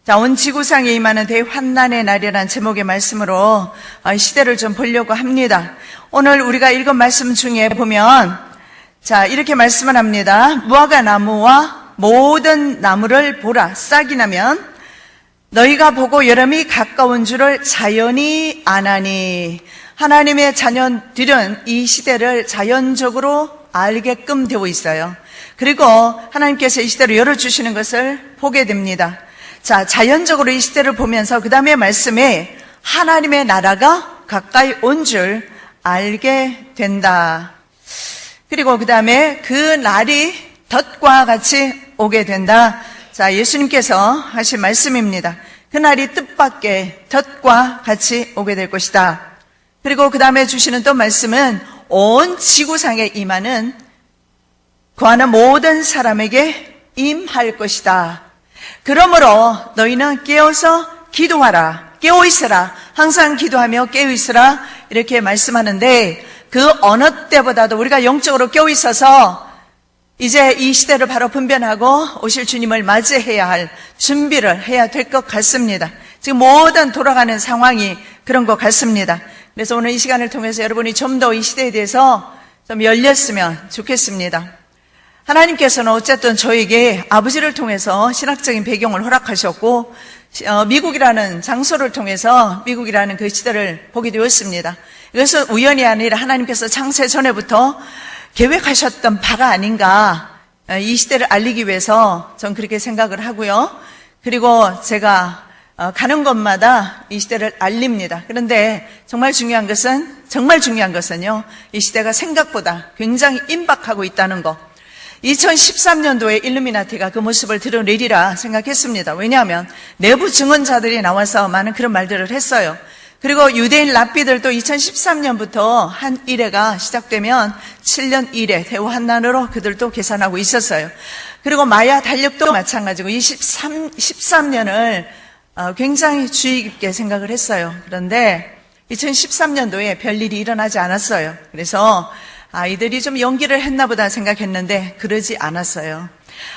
자, 온 지구상에 임하는 대환난의 날이라는 제목의 말씀으로 시대를 좀 보려고 합니다. 오늘 우리가 읽은 말씀 중에 보면 자, 이렇게 말씀을 합니다. 무화과 나무와 모든 나무를 보라. 싹이 나면 너희가 보고 여름이 가까운 줄을 자연히 아나니. 하나님의 자녀들은 이 시대를 자연적으로 알게끔 되어 있어요. 그리고 하나님께서 이 시대를 열어주시는 것을 보게 됩니다. 자, 자연적으로 이 시대를 보면서 그 다음에 말씀에 하나님의 나라가 가까이 온 줄 알게 된다. 그리고 그 다음에 그 날이 덫과 같이 오게 된다. 자, 예수님께서 하신 말씀입니다. 그 날이 뜻밖의 덫과 같이 오게 될 것이다. 그리고 그 다음에 주시는 또 말씀은 온 지구상에 임하는 구하는 모든 사람에게 임할 것이다. 그러므로 너희는 깨어서 기도하라. 깨어있으라. 항상 기도하며 깨어있으라. 이렇게 말씀하는데 그 어느 때보다도 우리가 영적으로 깨어있어서 이제 이 시대를 바로 분별하고 오실 주님을 맞이해야 할 준비를 해야 될 것 같습니다. 지금 모든 돌아가는 상황이 그런 것 같습니다. 그래서 오늘 이 시간을 통해서 여러분이 좀 더 이 시대에 대해서 좀 열렸으면 좋겠습니다. 하나님께서는 어쨌든 저에게 아버지를 통해서 신학적인 배경을 허락하셨고 미국이라는 장소를 통해서 미국이라는 그 시대를 보게 되었습니다. 이것은 우연이 아니라 하나님께서 창세 전에부터 계획하셨던 바가 아닌가, 이 시대를 알리기 위해서 전 그렇게 생각을 하고요. 그리고 제가 가는 곳마다 이 시대를 알립니다. 그런데 정말 중요한 것은요, 이 시대가 생각보다 굉장히 임박하고 있다는 것. 2013년도에 일루미나티가 그 모습을 드러내리라 생각했습니다. 왜냐하면 내부 증언자들이 나와서 많은 그런 말들을 했어요. 그리고 유대인 랍비들도 2013년부터 한 일회가 시작되면 7년 일회 대환난으로 그들도 계산하고 있었어요. 그리고 마야 달력도 마찬가지고 13년을 굉장히 주의 깊게 생각을 했어요. 그런데 2013년도에 별일이 일어나지 않았어요. 그래서 이들이 좀 연기를 했나 보다 생각했는데 그러지 않았어요.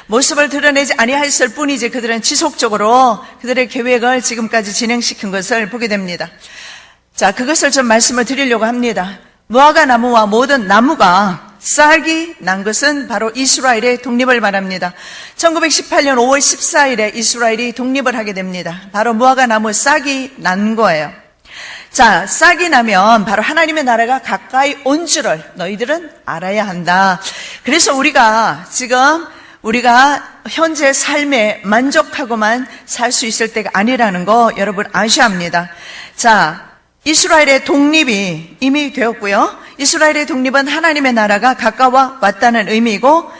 모습을 드러내지 아니했을 뿐이지 그들은 지속적으로 그들의 계획을 지금까지 진행시킨 것을 보게 됩니다. 자, 그것을 좀 말씀을 드리려고 합니다. 무화과 나무와 모든 나무가 싹이 난 것은 바로 이스라엘의 독립을 말합니다. 1918년 5월 14일에 이스라엘이 독립을 하게 됩니다. 바로 무화과 나무 싹이 난 거예요. 자, 싹이 나면 바로 하나님의 나라가 가까이 온 줄을 너희들은 알아야 한다. 그래서 우리가 현재 삶에 만족하고만 살 수 있을 때가 아니라는 거 여러분 아셔야 합니다. 자, 이스라엘의 독립이 이미 되었고요. 이스라엘의 독립은 하나님의 나라가 가까워 왔다는 의미이고,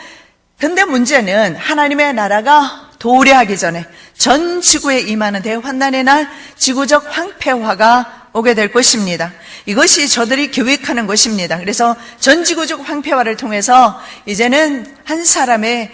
근데 문제는 하나님의 나라가 도래하기 전에 전 지구에 임하는 대환난의 날 지구적 황폐화가 오게 될 것입니다. 이것이 저들이 계획하는 것입니다. 그래서 전 지구적 황폐화를 통해서 이제는 한 사람의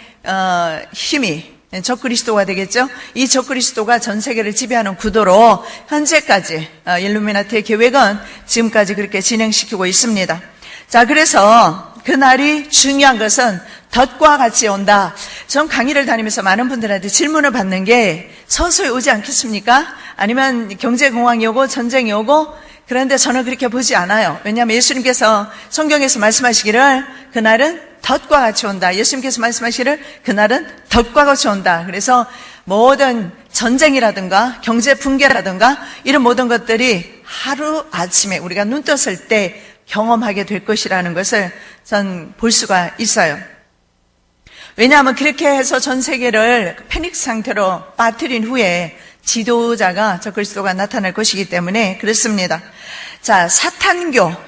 힘이 적그리스도가 되겠죠. 이 적그리스도가 전 세계를 지배하는 구도로 현재까지 일루미나티의 계획은 지금까지 그렇게 진행시키고 있습니다. 자, 그래서 그날이 중요한 것은 덫과 같이 온다. 전 강의를 다니면서 많은 분들한테 질문을 받는 게 서서히 오지 않겠습니까? 아니면 경제공황이 오고 전쟁이 오고, 그런데 저는 그렇게 보지 않아요. 왜냐하면 예수님께서 성경에서 말씀하시기를 그날은 덫과 같이 온다. 예수님께서 말씀하시기를 그날은 덫과 같이 온다. 그래서 모든 전쟁이라든가 경제 붕괴라든가 이런 모든 것들이 하루아침에 우리가 눈 떴을 때 경험하게 될 것이라는 것을 전 볼 수가 있어요. 왜냐하면 그렇게 해서 전 세계를 패닉 상태로 빠뜨린 후에 지도자가 적그리스도가 나타날 것이기 때문에 그렇습니다. 자,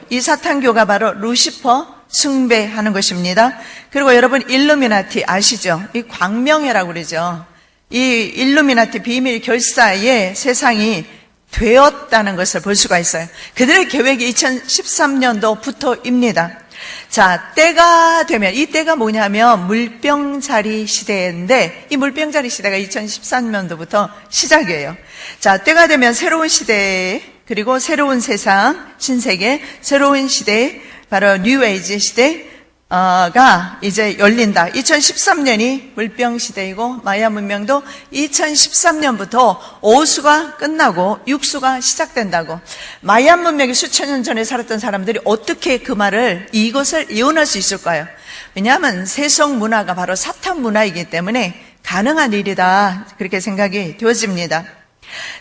이 사탄교가 바로 루시퍼 숭배하는 것입니다. 그리고 여러분 일루미나티 아시죠? 이 광명회라고 그러죠. 이 일루미나티 비밀 결사에 세상이 되었다는 것을 볼 수가 있어요. 그들의 계획이 2013년도부터입니다. 자, 때가 되면, 이 때가 뭐냐면 물병자리 시대인데, 이 물병자리 시대가 2013년도부터 시작이에요. 자, 때가 되면 새로운 시대, 그리고 새로운 세상, 신세계, 새로운 시대, 바로 뉴에이지 시대, 가 이제 열린다. 2013년이 물병 시대이고 마야 문명도 2013년부터 오수가 끝나고 육수가 시작된다고. 마야 문명이 수천 년 전에 살았던 사람들이 어떻게 그 말을 이것을 예언할 수 있을까요? 왜냐하면 세속 문화가 바로 사탄 문화이기 때문에 가능한 일이다. 그렇게 생각이 되어집니다.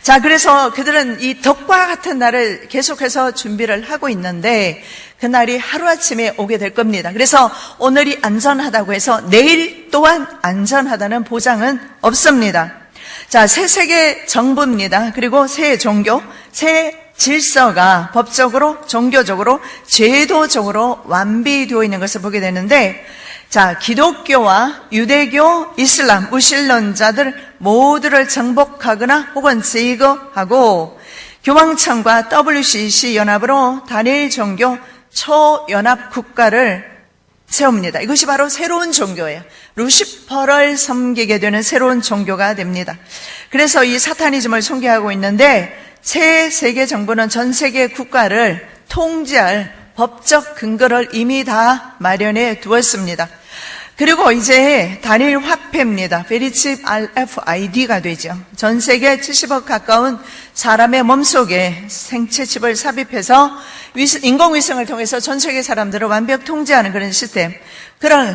자, 그래서 그들은 이 덕과 같은 날을 계속해서 준비를 하고 있는데 그날이 하루아침에 오게 될 겁니다. 그래서 오늘이 안전하다고 해서 내일 또한 안전하다는 보장은 없습니다. 자, 새 세계 정부입니다. 그리고 새 종교, 새 질서가 법적으로, 종교적으로, 제도적으로 완비되어 있는 것을 보게 되는데, 자, 기독교와 유대교, 이슬람, 무신론자들 모두를 정복하거나 혹은 제거하고 교황청과 WCC 연합으로 단일 종교 초연합 국가를 세웁니다. 이것이 바로 새로운 종교예요. 루시퍼를 섬기게 되는 새로운 종교가 됩니다. 그래서 이 사타니즘을 소개하고 있는데 새 세계 정부는 전 세계 국가를 통제할 법적 근거를 이미 다 마련해 두었습니다. 그리고 이제 단일 화폐입니다. 베리칩 RFID가 되죠. 전 세계 70억 가까운 사람의 몸속에 생체칩을 삽입해서 인공위성을 통해서 전 세계 사람들을 완벽 통제하는 그런 시스템.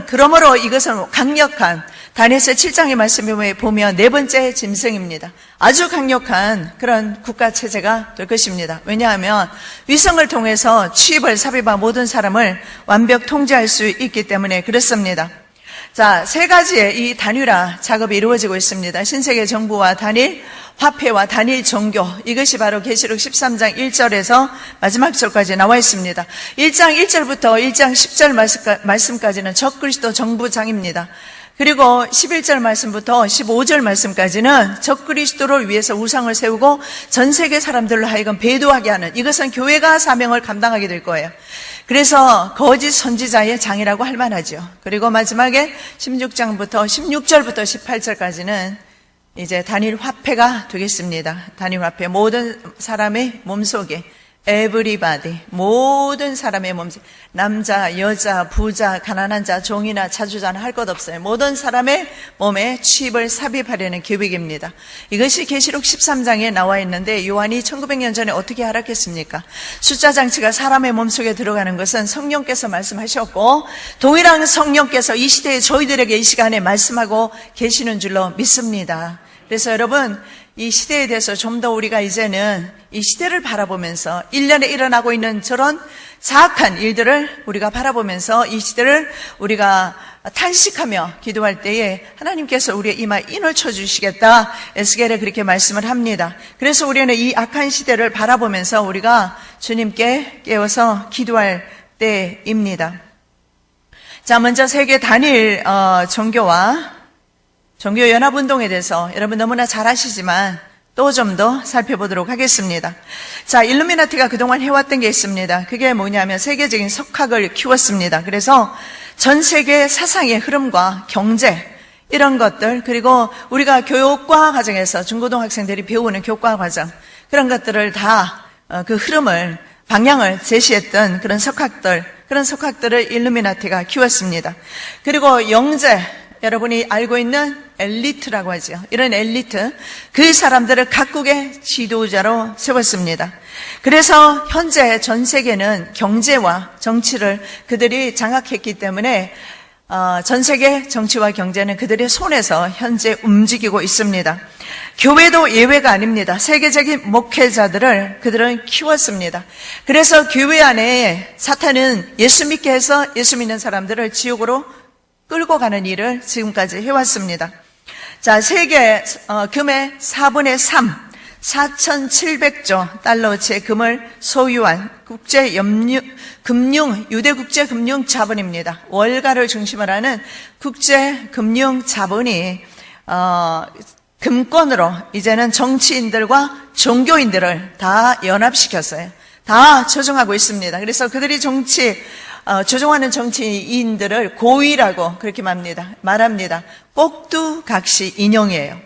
그러므로 이것은 강력한 다니엘서 7장의 말씀에 보면 네 번째 짐승입니다. 아주 강력한 그런 국가체제가 될 것입니다. 왜냐하면 위성을 통해서 칩을 삽입한 모든 사람을 완벽 통제할 수 있기 때문에 그렇습니다. 자, 세 가지의 이 단일화 작업이 이루어지고 있습니다. 신세계 정부와 단일 화폐와 단일 종교, 이것이 바로 계시록 13장 1절에서 마지막 절까지 나와 있습니다. 1장 1절부터 1장 10절 말씀까지는 적그리스도 정부장입니다. 그리고 11절 말씀부터 15절 말씀까지는 적그리스도를 위해서 우상을 세우고 전 세계 사람들로 하여금 배도하게 하는, 이것은 교회가 사명을 감당하게 될 거예요. 그래서 거짓 선지자의 장이라고 할 만하죠. 그리고 마지막에 16절부터 18절까지는 이제 단일 화폐가 되겠습니다. 단일 화폐, 모든 사람의 몸속에 everybody, 모든 사람의 몸속, 남자, 여자, 부자, 가난한 자, 종이나 자주자는 할 것 없어요. 모든 사람의 몸에 칩을 삽입하려는 계획입니다. 이것이 계시록 13장에 나와 있는데 요한이 1900년 전에 어떻게 알았겠습니까? 숫자 장치가 사람의 몸속에 들어가는 것은 성령께서 말씀하셨고 동일한 성령께서 이 시대에 저희들에게 이 시간에 말씀하고 계시는 줄로 믿습니다. 그래서 여러분, 이 시대에 대해서 좀 더 우리가 이제는 이 시대를 바라보면서 1년에 일어나고 있는 저런 사악한 일들을 우리가 바라보면서 이 시대를 우리가 탄식하며 기도할 때에 하나님께서 우리의 이마에 인을 쳐주시겠다, 에스겔에 그렇게 말씀을 합니다. 그래서 우리는 이 악한 시대를 바라보면서 우리가 주님께 깨워서 기도할 때입니다. 자, 먼저 세계 단일 종교와 종교연합운동에 대해서 여러분 너무나 잘 아시지만 또 좀 더 살펴보도록 하겠습니다. 자, 일루미나티가 그동안 해왔던 게 있습니다. 그게 뭐냐면 세계적인 석학을 키웠습니다. 그래서 전 세계 사상의 흐름과 경제, 이런 것들, 그리고 우리가 교육과 과정에서 중고등학생들이 배우는 교과 과정, 그런 것들을 다 그 흐름을, 방향을 제시했던 그런 석학들을 일루미나티가 키웠습니다. 현재 영재, 여러분이 알고 있는 엘리트라고 하죠. 이런 엘리트, 그 사람들을 각국의 지도자로 세웠습니다. 그래서 현재 전 세계는 경제와 정치를 그들이 장악했기 때문에 전 세계 정치와 경제는 그들의 손에서 현재 움직이고 있습니다. 교회도 예외가 아닙니다. 세계적인 목회자들을 그들은 키웠습니다. 그래서 교회 안에 사탄은 예수 믿게 해서 예수 믿는 사람들을 지옥으로 끌고 가는 일을 지금까지 해왔습니다. 자, 세계 금의 4분의 3, 4,700조 달러어치의 금을 소유한 유대 국제금융 자본입니다. 월가를 중심으로 하는 국제금융 자본이 금권으로 이제는 정치인들과 종교인들을 다 연합시켰어요. 다 조종하고 있습니다. 그래서 그들이 조종하는 정치인들을 고위라고 그렇게 말합니다. 꼭두각시 인용이에요.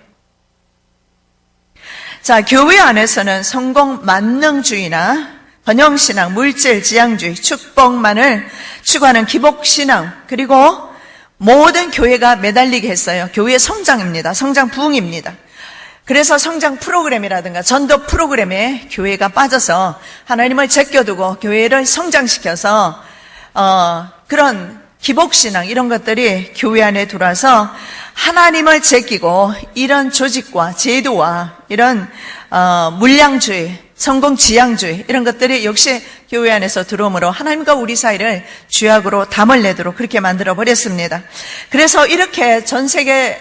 자, 교회 안에서는 성공 만능주의나 번영신앙, 물질, 지향주의, 축복만을 추구하는 기복신앙, 그리고 모든 교회가 매달리게 했어요. 교회의 성장입니다. 성장 부흥입니다. 그래서 성장 프로그램이라든가 전도 프로그램에 교회가 빠져서 하나님을 제껴두고 교회를 성장시켜서 그런 기복신앙 이런 것들이 교회 안에 들어와서 하나님을 제끼고 이런 조직과 제도와 이런 물량주의, 성공지향주의 이런 것들이 역시 교회 안에서 들어오므로 하나님과 우리 사이를 죄악으로 담을 내도록 그렇게 만들어버렸습니다. 그래서 이렇게 전 세계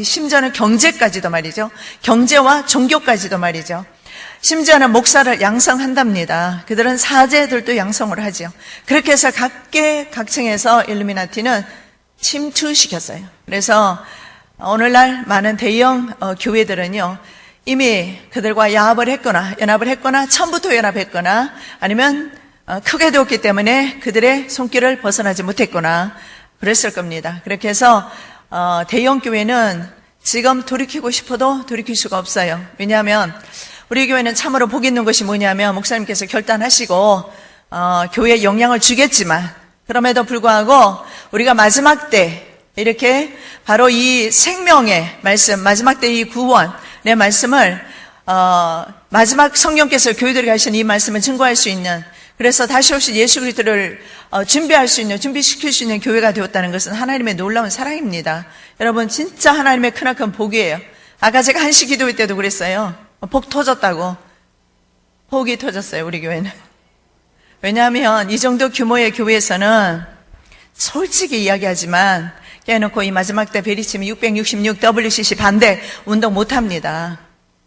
심지어는 경제까지도 말이죠. 경제와 종교까지도 말이죠. 심지어는 목사를 양성한답니다. 그들은 사제들도 양성을 하죠. 그렇게 해서 각계각층에서 일루미나티는 침투시켰어요. 그래서 오늘날 많은 대형 교회들은요, 이미 그들과 연합을 했거나 처음부터 연합했거나 아니면 크게 되었기 때문에 그들의 손길을 벗어나지 못했거나 그랬을 겁니다. 그렇게 해서 대형 교회는 지금 돌이키고 싶어도 돌이킬 수가 없어요. 왜냐하면 우리 교회는 참으로 복 있는 것이 뭐냐면 목사님께서 결단하시고 교회에 영향을 주겠지만 그럼에도 불구하고 우리가 마지막 때 이렇게 바로 이 생명의 말씀, 마지막 때 이 구원의 말씀을 마지막 성령께서 교회들에게 하신 이 말씀을 증거할 수 있는, 그래서 다시 오실 예수 그리스도를 준비할 수 있는, 준비시킬 수 있는 교회가 되었다는 것은 하나님의 놀라운 사랑입니다. 여러분 진짜 하나님의 크나큰 복이에요. 아까 제가 한시 기도회 때도 그랬어요. 복 터졌다고. 복이 터졌어요, 우리 교회는. 왜냐하면 이 정도 규모의 교회에서는 솔직히 이야기하지만 깨놓고 이 마지막 때 베리침이 666 WCC 반대 운동 못합니다.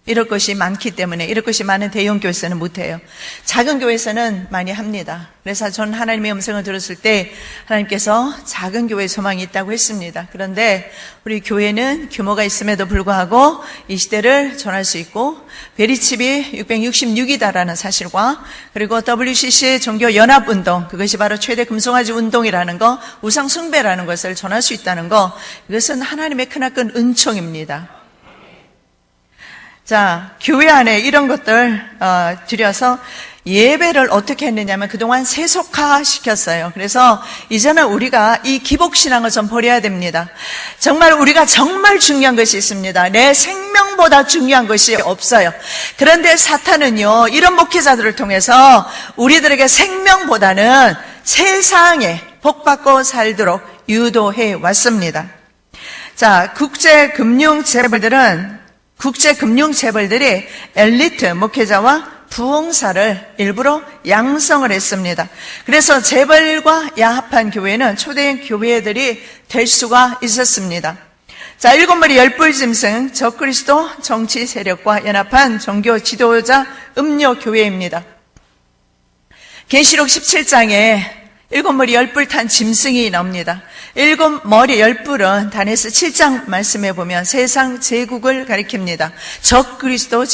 이럴 것이 많기 때문에, 이럴 것이 많은 대형 교회에서는 못해요. 작은 교회에서는 많이 합니다. 그래서 전 하나님의 음성을 들었을 때 하나님께서 작은 교회에 소망이 있다고 했습니다. 그런데 우리 교회는 규모가 있음에도 불구하고 이 시대를 전할 수 있고 베리칩이 666이다라는 사실과, 그리고 WCC의 종교연합운동, 그것이 바로 최대 금송아지 운동이라는 거, 우상숭배라는 것을 전할 수 있다는 거, 이것은 하나님의 크나큰 은총입니다. 자, 교회 안에 이런 것들 들여서 예배를 어떻게 했느냐면 그동안 세속화시켰어요. 그래서 이제는 우리가 이 기복신앙을 좀 버려야 됩니다. 정말 우리가 정말 중요한 것이 있습니다. 내 생명보다 중요한 것이 없어요. 그런데 사탄은요, 이런 목회자들을 통해서 우리들에게 생명보다는 세상에 복받고 살도록 유도해 왔습니다. 자, 국제금융재벌들이 엘리트 목회자와 부흥사를 일부러 양성을 했습니다. 그래서 재벌과 야합한 교회는 초대형 교회들이 될 수가 있었습니다. 자, 일곱머리 열불짐승, 적그리스도 정치 세력과 연합한 종교 지도자 음료교회입니다. 계시록 17장에 일곱머리 열불 탄 짐승이 나옵니다. 일곱머리 열불은 다니엘서 7장 말씀해 보면 세상 제국을 가리킵니다. 적그리스도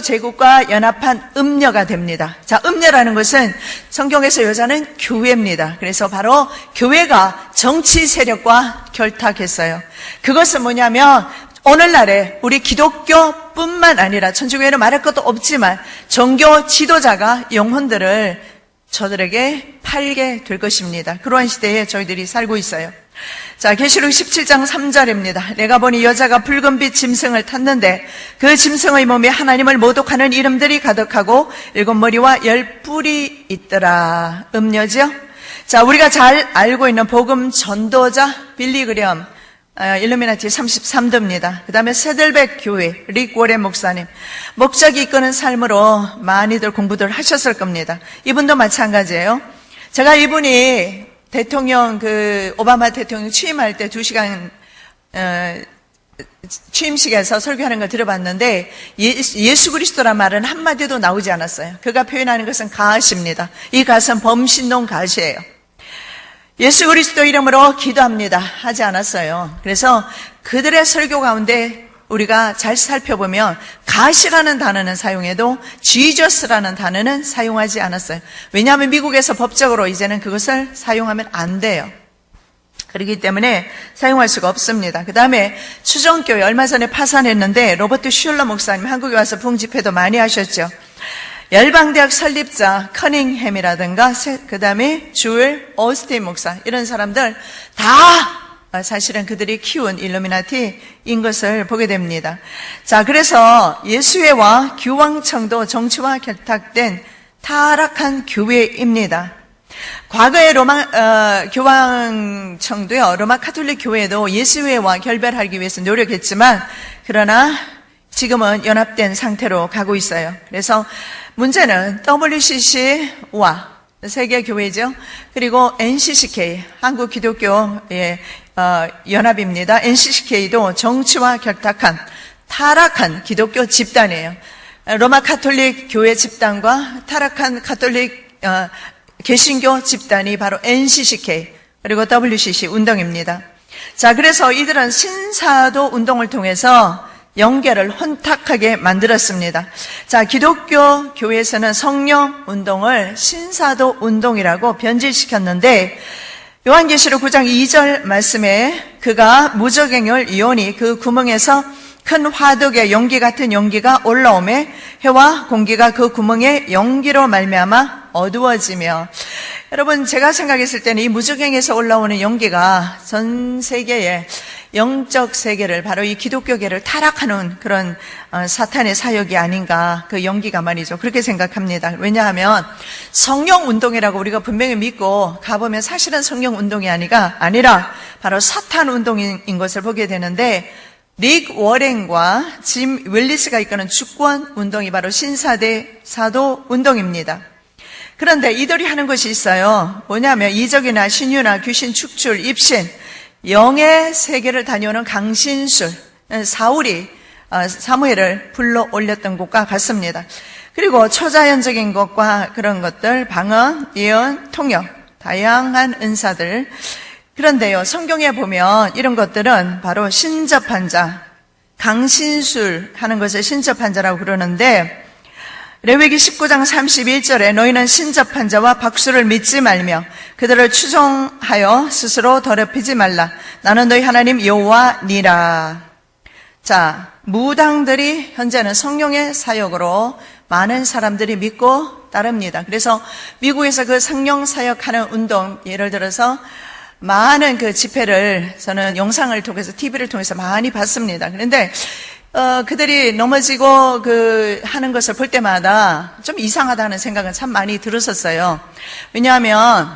제국과 연합한 음녀가 됩니다. 자, 음녀라는 것은 성경에서 여자는 교회입니다. 그래서 바로 교회가 정치 세력과 결탁했어요. 그것은 뭐냐면 오늘날에 우리 기독교뿐만 아니라 천주교회는 말할 것도 없지만 종교 지도자가 영혼들을 저들에게 팔게 될 것입니다. 그러한 시대에 저희들이 살고 있어요. 자, 계시록 17장 3절입니다. 내가 보니 여자가 붉은빛 짐승을 탔는데 그 짐승의 몸에 하나님을 모독하는 이름들이 가득하고 일곱 머리와 열 뿔이 있더라. 음녀죠? 자, 우리가 잘 알고 있는 복음 전도자 빌리 그램, 일루미나티 33도입니다. 그 다음에 세들백 교회 릭 워렌 목사님, 목적이 이끄는 삶으로 많이들 공부들 하셨을 겁니다. 이분도 마찬가지예요. 제가 이분이 대통령 오바마 대통령 취임할 때 2시간 취임식에서 설교하는 걸 들어봤는데 예수 그리스도란 말은 한마디도 나오지 않았어요. 그가 표현하는 것은 가시입니다. 이 가시는 범신동 가시예요. 예수 그리스도 이름으로 기도합니다 하지 않았어요. 그래서 그들의 설교 가운데 우리가 잘 살펴보면 가시라는 단어는 사용해도 지저스라는 단어는 사용하지 않았어요. 왜냐하면 미국에서 법적으로 이제는 그것을 사용하면 안 돼요. 그렇기 때문에 사용할 수가 없습니다. 그 다음에 추정교회 얼마 전에 파산했는데 로버트 슐러 목사님 한국에 와서 부흥집회도 많이 하셨죠. 열방대학 설립자 커닝햄이라든가 그 다음에 주엘 오스틴 목사 이런 사람들 다 사실은 그들이 키운 일루미나티인 것을 보게 됩니다. 자, 그래서 예수회와 교황청도 정치와 결탁된 타락한 교회입니다. 과거의 교황청도요, 로마 카톨릭 교회도 예수회와 결별하기 위해서 노력했지만, 그러나 지금은 연합된 상태로 가고 있어요. 그래서 문제는 WCC와 세계교회죠. 그리고 NCCK, 한국기독교의 연합입니다. NCCK도 정치와 결탁한 타락한 기독교 집단이에요. 로마 카톨릭 교회 집단과 타락한 카톨릭 개신교 집단이 바로 NCCK 그리고 WCC 운동입니다. 자, 그래서 이들은 신사도 운동을 통해서 영계를 혼탁하게 만들었습니다. 자, 기독교 교회에서는 성령 운동을 신사도 운동이라고 변질시켰는데 요한계시록 9장 2절 말씀에 그가 무적행을 이오니 그 구멍에서 큰 화덕의 연기 같은 연기가 올라오매 해와 공기가 그 구멍의 연기로 말미암아 어두워지며, 여러분 제가 생각했을 때는 이 무적행에서 올라오는 연기가 전 세계의 영적 세계를, 바로 이 기독교계를 타락하는 그런 사탄의 사역이 아닌가, 그 연기가 말이죠. 그렇게 생각합니다. 왜냐하면 성령 운동이라고 우리가 분명히 믿고 가보면 사실은 성령 운동이 아니라 바로 사탄 운동인 것을 보게 되는데, 릭 워렌과 짐 윌리스가 이끄는 주권 운동이 바로 신사대 사도 운동입니다. 그런데 이들이 하는 것이 있어요. 뭐냐면 이적이나 신유나 귀신 축출, 입신, 영의 세계를 다녀오는 강신술, 사울이 사무엘을 불러 올렸던 것과 같습니다. 그리고 초자연적인 것과 그런 것들, 방언, 예언, 통역, 다양한 은사들. 그런데요, 성경에 보면 이런 것들은 바로 신접한 자, 강신술 하는 것을 신접한 자라고 그러는데, 레위기 19장 31절에 너희는 신접한 자와 박수를 믿지 말며 그들을 추종하여 스스로 더럽히지 말라. 나는 너희 하나님 여호와니라. 자, 무당들이 현재는 성령의 사역으로 많은 사람들이 믿고 따릅니다. 그래서 미국에서 그 성령 사역하는 운동, 예를 들어서 많은 그 집회를 저는 영상을 통해서 TV를 통해서 많이 봤습니다. 그런데 그들이 넘어지고 하는 것을 볼 때마다 좀 이상하다는 생각은 참 많이 들었었어요. 왜냐하면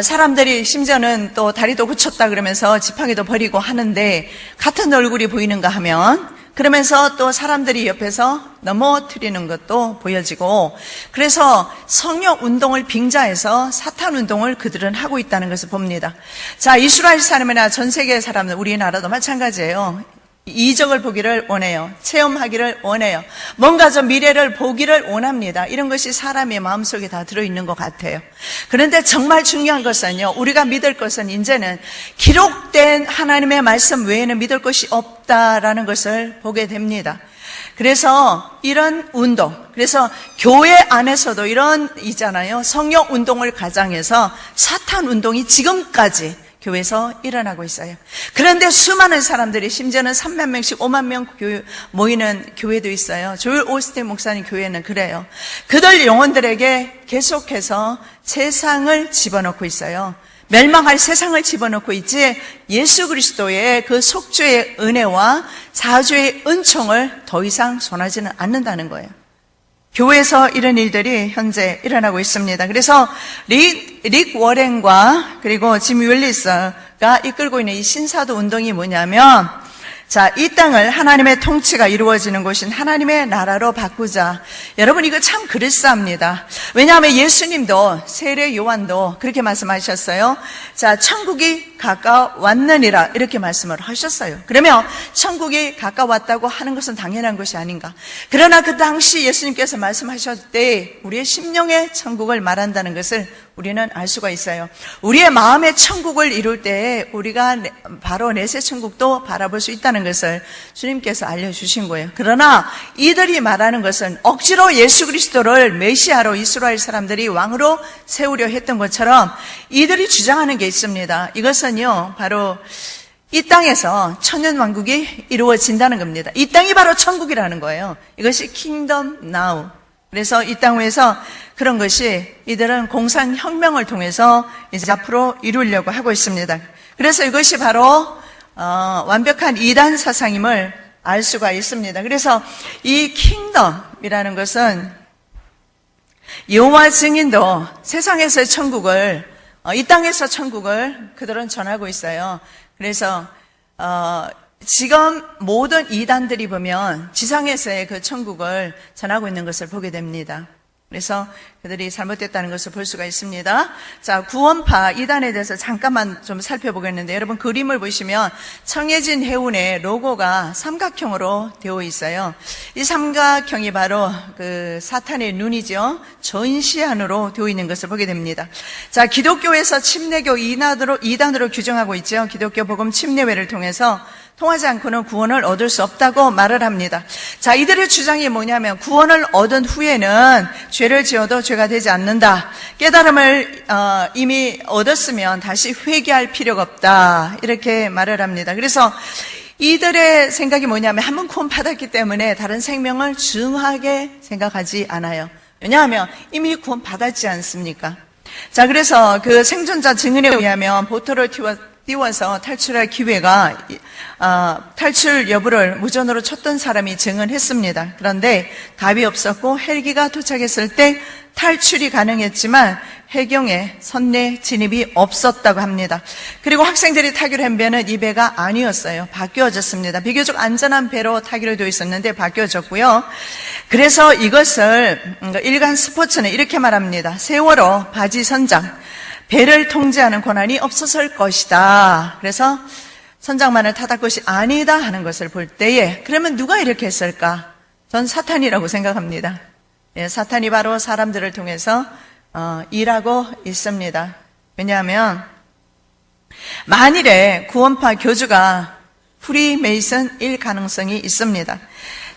사람들이 심지어는 또 다리도 고쳤다 그러면서 지팡이도 버리고 하는데 같은 얼굴이 보이는가 하면, 그러면서 또 사람들이 옆에서 넘어뜨리는 것도 보여지고, 그래서 성령 운동을 빙자해서 사탄 운동을 그들은 하고 있다는 것을 봅니다. 자, 이스라엘 사람이나 전 세계 사람들, 우리나라도 마찬가지예요. 이적을 보기를 원해요. 체험하기를 원해요. 뭔가 좀 미래를 보기를 원합니다. 이런 것이 사람의 마음속에 다 들어있는 것 같아요. 그런데 정말 중요한 것은요, 우리가 믿을 것은 이제는 기록된 하나님의 말씀 외에는 믿을 것이 없다라는 것을 보게 됩니다. 그래서 이런 운동, 그래서 교회 안에서도 이런 있잖아요. 성령 운동을 가장해서 사탄 운동이 지금까지 교회에서 일어나고 있어요. 그런데 수많은 사람들이, 심지어는 3만 명씩 5만 명 모이는 교회도 있어요. 조엘 오스틴 목사님 교회는 그래요. 그들 영혼들에게 계속해서 세상을 집어넣고 있어요. 멸망할 세상을 집어넣고 있지, 예수 그리스도의 그 속죄의 은혜와 사죄의 은총을 더 이상 전하지는 않는다는 거예요. 교회에서 이런 일들이 현재 일어나고 있습니다. 그래서 릭 워렌과 그리고 짐 윌리스가 이끌고 있는 이 신사도 운동이 뭐냐면, 자, 이 땅을 하나님의 통치가 이루어지는 곳인 하나님의 나라로 바꾸자. 여러분, 이거 참 그럴싸합니다. 왜냐하면 예수님도, 세례 요한도 그렇게 말씀하셨어요. 자, 천국이 가까웠느니라, 이렇게 말씀을 하셨어요. 그러면 천국이 가까웠다고 하는 것은 당연한 것이 아닌가. 그러나 그 당시 예수님께서 말씀하셨을 때 우리의 심령의 천국을 말한다는 것을 우리는 알 수가 있어요. 우리의 마음의 천국을 이룰 때 우리가 바로 내세 천국도 바라볼 수 있다는 것을 주님께서 알려주신 거예요. 그러나 이들이 말하는 것은 억지로 예수 그리스도를 메시아로 이스라엘 사람들이 왕으로 세우려 했던 것처럼 이들이 주장하는 게 있습니다. 이것은요, 바로 이 땅에서 천년왕국이 이루어진다는 겁니다. 이 땅이 바로 천국이라는 거예요. 이것이 킹덤 나우, 그래서 이 땅 위에서 그런 것이 이들은 공산혁명을 통해서 이제 앞으로 이루려고 하고 있습니다. 그래서 이것이 바로 완벽한 이단 사상임을 알 수가 있습니다. 그래서 이 킹덤이라는 것은 여호와 증인도 세상에서의 천국을 이 땅에서 천국을 그들은 전하고 있어요. 그래서 지금 모든 이단들이 보면 지상에서의 그 천국을 전하고 있는 것을 보게 됩니다. 그래서 그들이 잘못됐다는 것을 볼 수가 있습니다. 자, 구원파 이단에 대해서 잠깐만 좀 살펴보겠는데, 여러분 그림을 보시면 청해진 해운의 로고가 삼각형으로 되어 있어요. 이 삼각형이 바로 그 사탄의 눈이죠. 전시안으로 되어 있는 것을 보게 됩니다. 자, 기독교에서 침례교 이단으로 규정하고 있죠. 기독교 복음 침례회를 통해서 통하지 않고는 구원을 얻을 수 없다고 말을 합니다. 자, 이들의 주장이 뭐냐면 구원을 얻은 후에는 죄를 지어도 죄가 되지 않는다. 깨달음을 이미 얻었으면 다시 회개할 필요가 없다. 이렇게 말을 합니다. 그래서 이들의 생각이 뭐냐면 한 번 구원 받았기 때문에 다른 생명을 중하게 생각하지 않아요. 왜냐하면 이미 구원 받았지 않습니까? 자, 그래서 그 생존자 증언에 의하면 보트를 띄워서 탈출할 기회가 탈출 여부를 무전으로 쳤던 사람이 증언했습니다. 그런데 답이 없었고 헬기가 도착했을 때 탈출이 가능했지만 해경에 선내 진입이 없었다고 합니다. 그리고 학생들이 타기로 한 배는 이 배가 아니었어요. 바뀌어졌습니다. 비교적 안전한 배로 타기로 되어 있었는데 바뀌어졌고요. 그래서 이것을 일간 스포츠는 이렇게 말합니다. 세월호 바지 선장, 배를 통제하는 권한이 없었을 것이다. 그래서 선장만을 탓할 것이 아니다 하는 것을 볼 때에 그러면 누가 이렇게 했을까? 전 사탄이라고 생각합니다. 예, 사탄이 바로 사람들을 통해서 일하고 있습니다. 왜냐하면 만일에 구원파 교주가 프리메이슨일 가능성이 있습니다.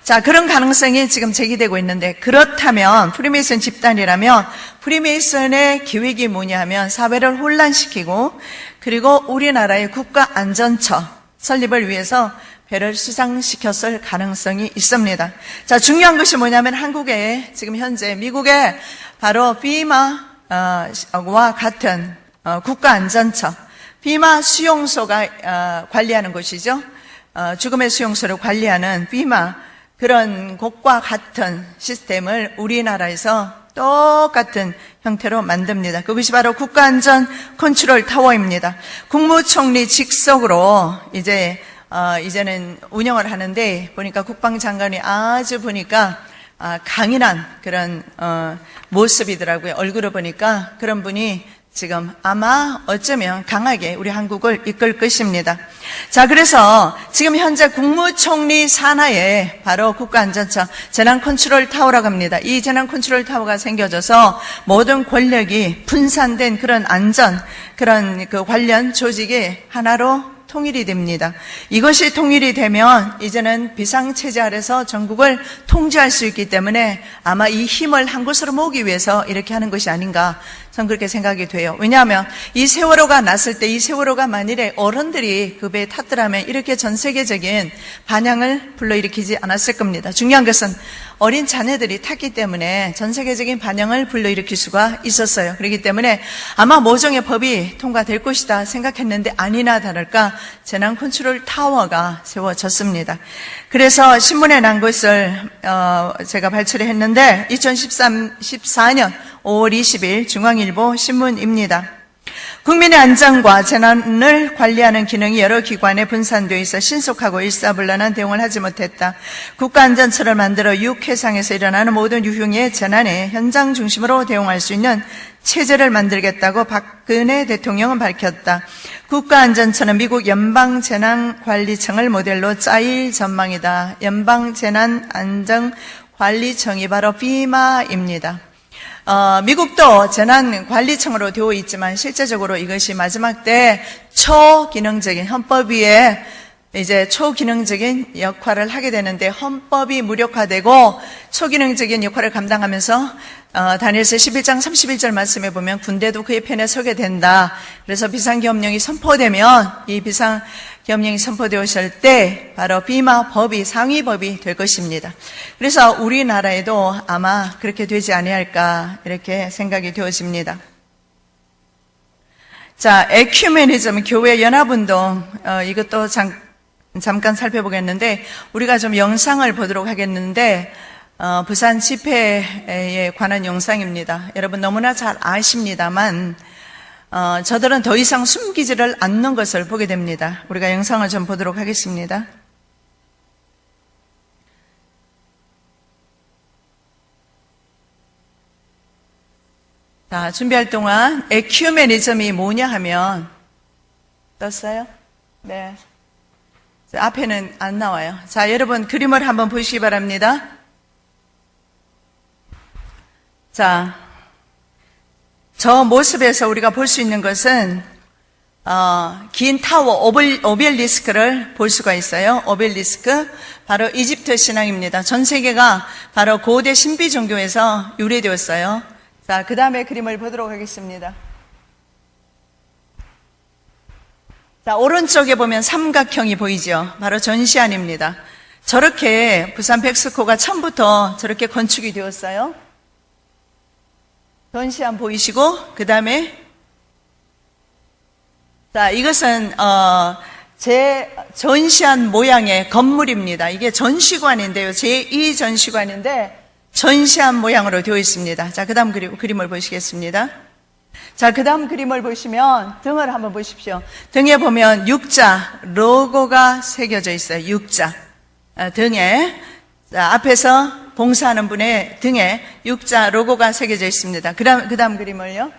자, 그런 가능성이 지금 제기되고 있는데, 그렇다면 프리메이슨 집단이라면 프리메이슨의 기획이 뭐냐 하면 사회를 혼란시키고 그리고 우리나라의 국가안전처 설립을 위해서 배를 수상시켰을 가능성이 있습니다. 자, 중요한 것이 뭐냐면 한국에 지금 현재 미국에 바로 비마와 같은 국가안전처, 비마 수용소가 관리하는 곳이죠. 죽음의 수용소를 관리하는 비마, 그런 곳과 같은 시스템을 우리나라에서 똑같은 형태로 만듭니다. 그것이 바로 국가안전 컨트롤 타워입니다. 국무총리 직속으로 이제는 운영을 하는데 보니까 국방장관이 아주 보니까 강인한 그런 모습이더라고요. 얼굴을 보니까 그런 분이 지금 아마 어쩌면 강하게 우리 한국을 이끌 것입니다. 자, 그래서 지금 현재 국무총리 산하에 바로 국가안전처 재난컨트롤 타워라고 합니다. 이 재난컨트롤 타워가 생겨져서 모든 권력이 분산된 그런 그런 그 관련 조직이 하나로 통일이 됩니다. 이것이 통일이 되면 이제는 비상체제 아래서 전국을 통제할 수 있기 때문에 아마 이 힘을 한 곳으로 모으기 위해서 이렇게 하는 것이 아닌가, 저는 그렇게 생각이 돼요. 왜냐하면 이 세월호가 났을 때 이 세월호가 만일에 어른들이 그 배에 탔더라면 이렇게 전 세계적인 반향을 불러일으키지 않았을 겁니다. 중요한 것은 어린 자녀들이 탔기 때문에 전 세계적인 반향을 불러일으킬 수가 있었어요. 그렇기 때문에 아마 모종의 법이 통과될 것이다 생각했는데 아니나 다를까 재난 컨트롤 타워가 세워졌습니다. 그래서 신문에 난 것을 제가 발췌했는데 2014년 5월 20일 중앙일보 신문입니다. 국민의 안전과 재난을 관리하는 기능이 여러 기관에 분산되어 있어 신속하고 일사불란한 대응을 하지 못했다. 국가안전처를 만들어 육해상에서 일어나는 모든 유형의 재난에 현장 중심으로 대응할 수 있는 체제를 만들겠다고 박근혜 대통령은 밝혔다. 국가안전처는 미국 연방재난관리청을 모델로 짜일 전망이다. 연방재난안전관리청이 바로 비마입니다. 미국도 재난관리청으로 되어 있지만 실제적으로 이것이 마지막 때 초기능적인 헌법 위에 이제 초기능적인 역할을 하게 되는데 헌법이 무력화되고 초기능적인 역할을 감당하면서 다니엘서 11장 31절 말씀에 보면 군대도 그의 편에 서게 된다. 그래서 비상계엄령이 선포되면 이 비상계엄령이 계엄령이 선포되었을 때 바로 비마 법이 상위법이 될 것입니다. 그래서 우리나라에도 아마 그렇게 되지 아니할까 이렇게 생각이 되어집니다. 자, 에큐메니즘, 교회 연합운동, 이것도 잠깐 살펴보겠는데, 우리가 좀 영상을 보도록 하겠는데, 부산 집회에 관한 영상입니다. 여러분 너무나 잘 아십니다만, 저들은 더 이상 숨기지를 않는 것을 보게 됩니다. 우리가 영상을 좀 보도록 하겠습니다. 자, 준비할 동안 에큐메니즘이 뭐냐 하면, 떴어요? 네. 자, 앞에는 안 나와요. 자, 여러분 그림을 한번 보시기 바랍니다. 자, 저 모습에서 우리가 볼 수 있는 것은 긴 타워 오벨리스크를 볼 수가 있어요. 오벨리스크, 바로 이집트 신앙입니다. 전 세계가 바로 고대 신비 종교에서 유래되었어요. 자, 그 다음에 그림을 보도록 하겠습니다. 자, 오른쪽에 보면 삼각형이 보이죠? 바로 전시안입니다. 저렇게 부산 백스코가 처음부터 저렇게 건축이 되었어요. 전시안 보이시고, 그 다음에, 자, 이것은, 제 전시안 모양의 건물입니다. 이게 전시관인데요. 제2전시관인데, 전시안 모양으로 되어 있습니다. 자, 그 다음 그림을 보시겠습니다. 자, 그 다음 그림을 보시면 등을 한번 보십시오. 등에 보면 육자, 로고가 새겨져 있어요. 육자. 등에. 자, 앞에서 봉사하는 분의 등에 육자 로고가 새겨져 있습니다. 그 다음 그림을요.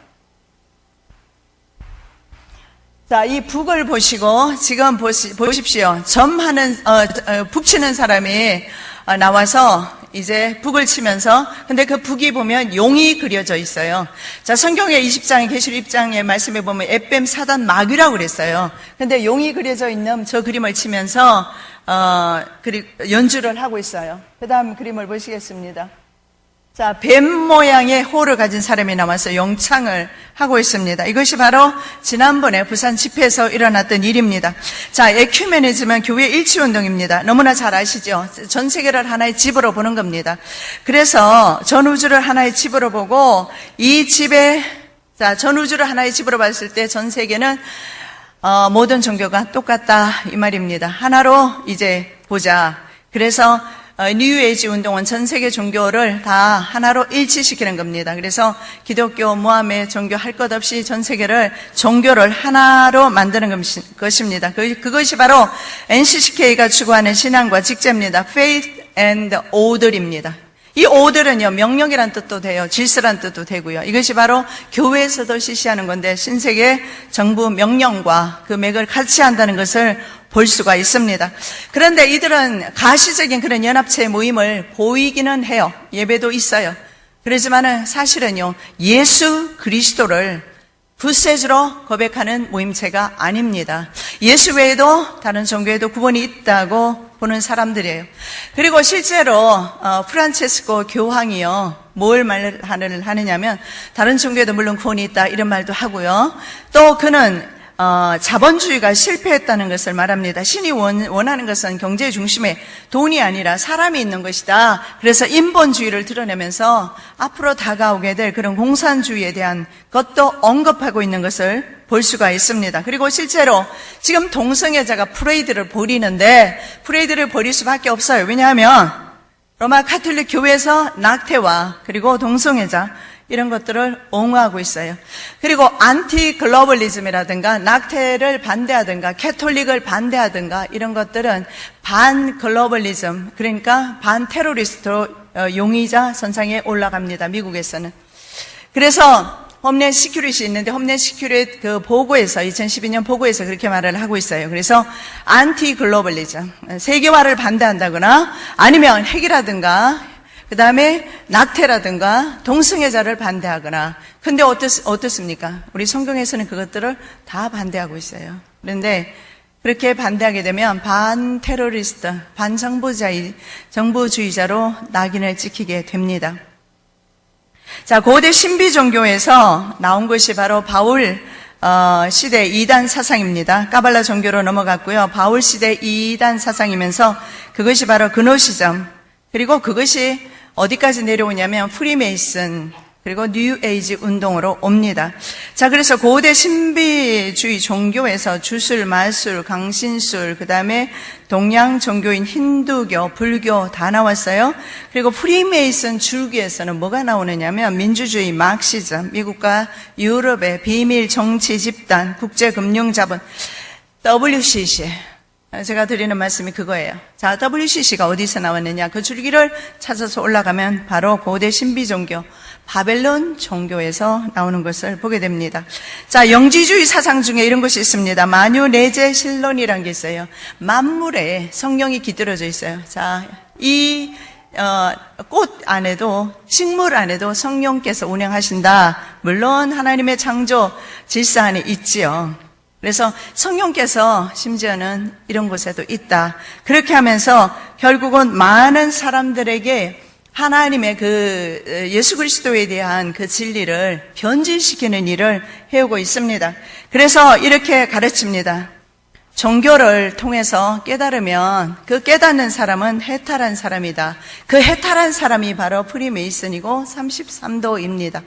자, 이 북을 보시고 지금 보십시오. 북치는 사람이 나와서 이제 북을 치면서, 근데 그 북이 보면 용이 그려져 있어요. 자, 성경의 20장의 계시록 1장의 말씀에 보면 에뱀 사단 마귀라고 그랬어요. 근데 용이 그려져 있는 저 그림을 치면서 연주를 하고 있어요. 그 다음 그림을 보시겠습니다. 자, 뱀 모양의 호를 가진 사람이 나와서 영창을 하고 있습니다. 이것이 바로 지난번에 부산 집회에서 일어났던 일입니다. 자, 에큐메니즘은 교회 일치운동입니다. 너무나 잘 아시죠? 전 세계를 하나의 집으로 보는 겁니다. 그래서 전 우주를 하나의 집으로 보고 이 집에, 자, 전 우주를 하나의 집으로 봤을 때 전 세계는 모든 종교가 똑같다 이 말입니다. 하나로 이제 보자. 그래서 뉴에이지 운동은 전 세계 종교를 다 하나로 일치시키는 겁니다. 그래서 기독교, 모함의 종교 할 것 없이 전 세계를 종교를 하나로 만드는 것입니다. 그것이 바로 NCCK가 추구하는 신앙과 직제입니다. Faith and Order입니다. 이 오더는요, 명령이란 뜻도 돼요. 질서란 뜻도 되고요. 이것이 바로 교회에서도 실시하는 건데, 신세계 정부 명령과 그 맥을 같이 한다는 것을 볼 수가 있습니다. 그런데 이들은 가시적인 그런 연합체 모임을 보이기는 해요. 예배도 있어요. 그렇지만은 사실은요, 예수 그리스도를 붓세주로 고백하는 모임체가 아닙니다. 예수 외에도 다른 종교에도 구원이 있다고 보는 사람들이에요. 그리고 실제로 프란체스코 교황이요, 뭘 말을 하느냐면 다른 종교에도 물론 구원이 있다 이런 말도 하고요. 또 그는 자본주의가 실패했다는 것을 말합니다. 신이 원하는 것은 경제 중심에 돈이 아니라 사람이 있는 것이다. 그래서 인본주의를 드러내면서 앞으로 다가오게 될 그런 공산주의에 대한 것도 언급하고 있는 것을 볼 수가 있습니다. 그리고 실제로 지금 동성애자가 프레이드를 벌이는데 프레이드를 벌일 수밖에 없어요. 왜냐하면 로마 카톨릭 교회에서 낙태와 그리고 동성애자 이런 것들을 옹호하고 있어요. 그리고 안티 글로벌리즘이라든가 낙태를 반대하든가 캐톨릭을 반대하든가 이런 것들은 반 글로벌리즘, 그러니까 반 테러리스트로 용의자 선상에 올라갑니다. 미국에서는. 그래서 홈랜드 시큐릿이 있는데 홈랜드 시큐릿 그 보고에서 2012년 보고에서 그렇게 말을 하고 있어요. 그래서 안티 글로벌리즘, 세계화를 반대한다거나 아니면 핵이라든가 그 다음에 낙태라든가 동성애자를 반대하거나. 근데 어떻습니까? 우리 성경에서는 그것들을 다 반대하고 있어요. 그런데 그렇게 반대하게 되면 반테러리스트, 정부주의자로 낙인을 찍히게 됩니다. 자, 고대 신비 종교에서 나온 것이 바로 바울 시대 이단 사상입니다. 까발라 종교로 넘어갔고요. 바울 시대 이단 사상이면서 그것이 바로 근호시점, 그리고 그것이 어디까지 내려오냐면 프리메이슨, 그리고 뉴 에이지 운동으로 옵니다. 자, 그래서 고대 신비주의 종교에서 주술, 마술, 강신술, 그 다음에 동양 종교인 힌두교, 불교 다 나왔어요. 그리고 프리메이슨 줄기에서는 뭐가 나오느냐면 민주주의, 마크시즘, 미국과 유럽의 비밀 정치 집단, 국제금융자본, WCC. 제가 드리는 말씀이 그거예요. 자, WCC가 어디서 나왔느냐? 그 줄기를 찾아서 올라가면 바로 고대 신비 종교, 바벨론 종교에서 나오는 것을 보게 됩니다. 자, 영지주의 사상 중에 이런 것이 있습니다. 만유 내재 신론이라는 게 있어요. 만물에 성령이 깃들어져 있어요. 자, 이 꽃 안에도, 식물 안에도 성령께서 운행하신다. 물론 하나님의 창조 질서 안에 있지요. 그래서 성령께서 심지어는 이런 곳에도 있다. 그렇게 하면서 결국은 많은 사람들에게 하나님의 그 예수 그리스도에 대한 그 진리를 변질시키는 일을 해오고 있습니다. 그래서 이렇게 가르칩니다. 종교를 통해서 깨달으면 그 깨닫는 사람은 해탈한 사람이다. 그 해탈한 사람이 바로 프리메이슨이고 33도입니다.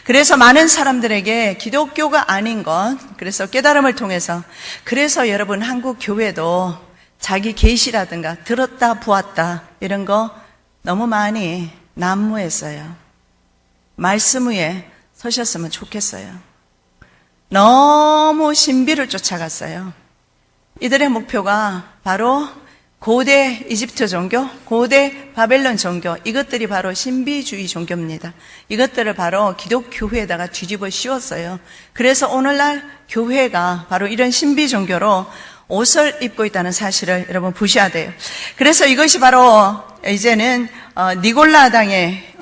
그래서 많은 사람들에게 기독교가 아닌 것, 그래서 깨달음을 통해서, 그래서 여러분 한국 교회도 자기 계시라든가 들었다 보았다 이런 거 너무 많이 난무했어요. 말씀 위에 서셨으면 좋겠어요. 너무 신비를 쫓아갔어요. 이들의 목표가 바로 고대 이집트 종교, 고대 바벨론 종교, 이것들이 바로 신비주의 종교입니다. 이것들을 바로 기독교회에다가 뒤집어 씌웠어요. 그래서 오늘날 교회가 바로 이런 신비 종교로 옷을 입고 있다는 사실을 여러분 보셔야 돼요. 그래서 이것이 바로 이제는 니골라당의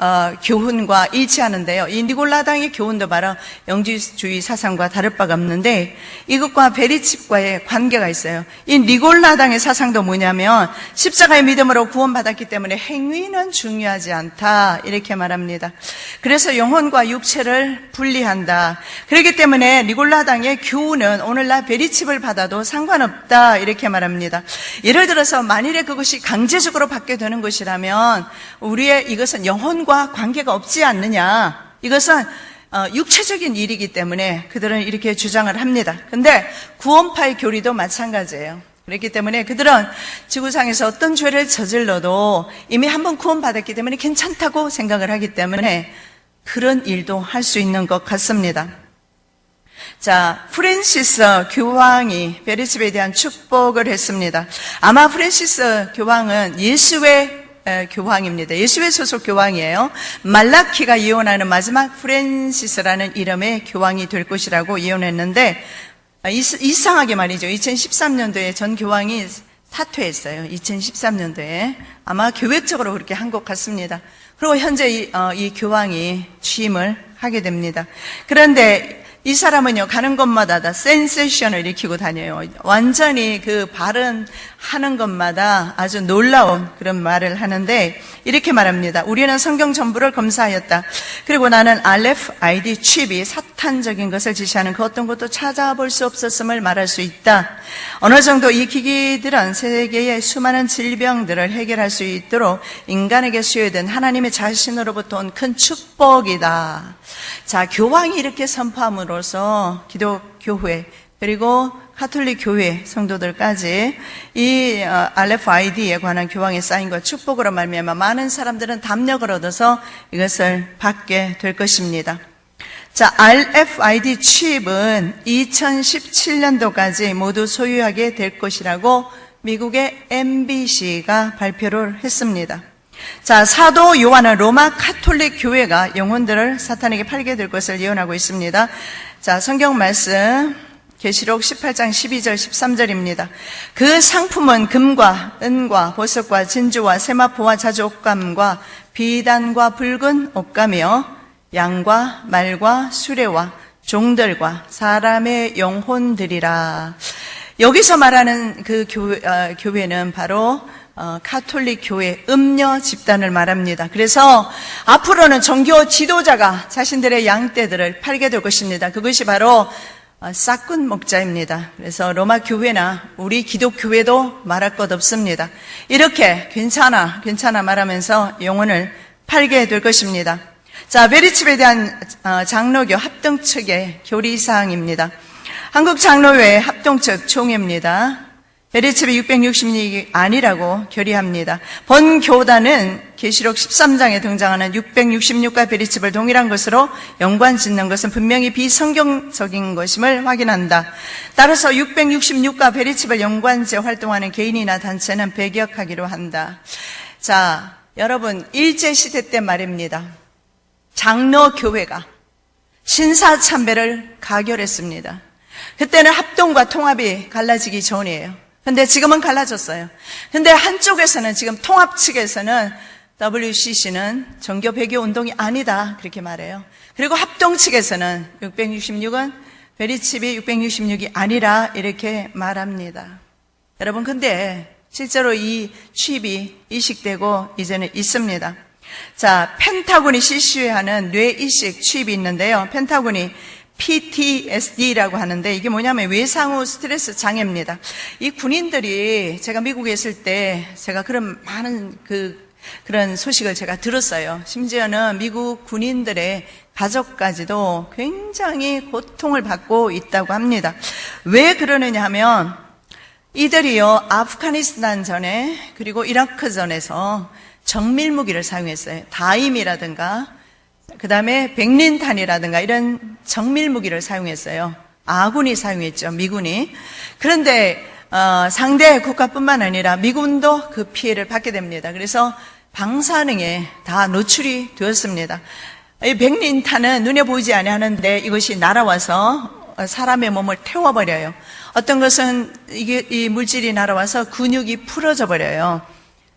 교훈과 일치하는데요. 이 니골라당의 교훈도 바로 영지주의 사상과 다를 바가 없는데 이것과 베리칩과의 관계가 있어요. 이 니골라당의 사상도 뭐냐면 십자가의 믿음으로 구원받았기 때문에 행위는 중요하지 않다 이렇게 말합니다. 그래서 영혼과 육체를 분리한다. 그렇기 때문에 니골라당의 교훈은 오늘날 베리칩을 받아도 상관없다 이렇게 말합니다. 예를 들어서 만일에 그것이 강제적으로 받게 되는 것이라면 우리의 이것은 영혼과 관계가 없지 않느냐. 이것은 육체적인 일이기 때문에 그들은 이렇게 주장을 합니다. 근데 구원파의 교리도 마찬가지예요. 그렇기 때문에 그들은 지구상에서 어떤 죄를 저질러도 이미 한번 구원받았기 때문에 괜찮다고 생각을 하기 때문에 그런 일도 할 수 있는 것 같습니다. 자, 프랜시스 교황이 베리칩에 대한 축복을 했습니다. 아마 프랜시스 교황은 예수의 교황입니다. 예수의 소속 교황이에요. 말라키가 예언하는 마지막 프랜시스라는 이름의 교황이 될 것이라고 예언했는데 이상하게 말이죠. 2013년도에 전 교황이 사퇴했어요. 2013년도에 아마 계획적으로 그렇게 한 것 같습니다. 그리고 현재 이 교황이 취임을 하게 됩니다. 그런데 이 사람은요, 가는 곳마다 다 센세이션을 일으키고 다녀요. 완전히 그 발언하는 것마다 아주 놀라운 그런 말을 하는데, 이렇게 말합니다. 우리는 성경 전부를 검사하였다. 그리고 나는 RFID 칩이 사탄적인 것을 지시하는 그 어떤 것도 찾아볼 수 없었음을 말할 수 있다. 어느 정도 이 기기들은 세계의 수많은 질병들을 해결할 수 있도록 인간에게 수여된 하나님의 자신으로부터 온 큰 축복이다. 자, 교황이 이렇게 선포함으로써 기독교회 그리고 가톨릭 교회 성도들까지 이 RFID에 관한 교황의 사인과 축복으로 말미암아 많은 사람들은 담력을 얻어서 이것을 받게 될 것입니다. 자, RFID 칩은 2017년도까지 모두 소유하게 될 것이라고 미국의 MBC가 발표를 했습니다. 자, 사도 요한은 로마 가톨릭 교회가 영혼들을 사탄에게 팔게 될 것을 예언하고 있습니다. 자, 성경 말씀 계시록 18장 12절 13절입니다. 그 상품은 금과 은과 보석과 진주와 세마포와 자주 옷감과 비단과 붉은 옷감이요 양과 말과 수레와 종들과 사람의 영혼들이라. 여기서 말하는 그 교회는 바로 가톨릭 교회 음녀 집단을 말합니다. 그래서 앞으로는 종교 지도자가 자신들의 양떼들을 팔게 될 것입니다. 그것이 바로 싹군 목자입니다. 그래서 로마 교회나 우리 기독교회도 말할 것 없습니다. 이렇게 괜찮아 말하면서 영혼을 팔게 될 것입니다. 자, 베리칩에 대한 장로교 합동 측의 교리사항입니다. 한국장로회 합동 측 총회입니다. 베리칩이 666이 아니라고 결의합니다. 본 교단은 계시록 13장에 등장하는 666과 베리칩을 동일한 것으로 연관짓는 것은 분명히 비성경적인 것임을 확인한다. 따라서 666과 베리칩을 연관지어 활동하는 개인이나 단체는 배격하기로 한다. 자, 여러분, 일제시대 때 말입니다. 장로교회가 신사참배를 가결했습니다. 그때는 합동과 통합이 갈라지기 전이에요. 근데 지금은 갈라졌어요. 근데 한쪽에서는 지금 통합 측에서는 WCC는 정교 배교 운동이 아니다 그렇게 말해요. 그리고 합동 측에서는 666은 베리칩이 666이 아니라 이렇게 말합니다. 여러분, 근데 실제로 이 취입이 이식되고 이제는 있습니다. 자, 펜타곤이 실시하는 뇌이식 취입이 있는데요. 펜타곤이 PTSD라고 하는데 이게 뭐냐면 외상후 스트레스 장애입니다. 이 군인들이 제가 미국에 있을 때 제가 그런 많은 그런 소식을 제가 들었어요. 심지어는 미국 군인들의 가족까지도 굉장히 고통을 받고 있다고 합니다. 왜 그러느냐 하면 이들이요, 아프가니스탄 전에 그리고 이라크 전에서 정밀무기를 사용했어요. 다임이라든가 그 다음에 백린탄이라든가 이런 정밀무기를 사용했어요. 아군이 사용했죠, 미군이. 그런데 상대 국가뿐만 아니라 미군도 그 피해를 받게 됩니다. 그래서 방사능에 다 노출이 되었습니다. 이 백린탄은 눈에 보이지 아니하는데 이것이 날아와서 사람의 몸을 태워버려요. 어떤 것은 이 물질이 날아와서 근육이 풀어져 버려요.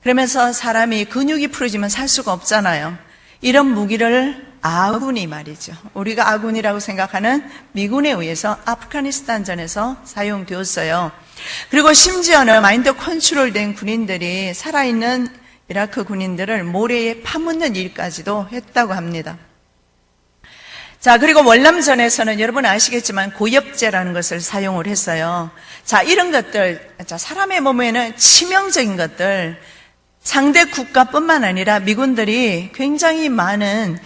그러면서 사람이 근육이 풀어지면 살 수가 없잖아요. 이런 무기를 아군이 말이죠. 우리가 아군이라고 생각하는 미군에 의해서 아프가니스탄전에서 사용되었어요. 그리고 심지어는 마인드 컨트롤된 군인들이 살아있는 이라크 군인들을 모래에 파묻는 일까지도 했다고 합니다. 자, 그리고 월남전에서는 여러분 아시겠지만 고엽제라는 것을 사용을 했어요. 자, 이런 것들, 사람의 몸에는 치명적인 것들, 상대 국가뿐만 아니라 미군들이 굉장히 많은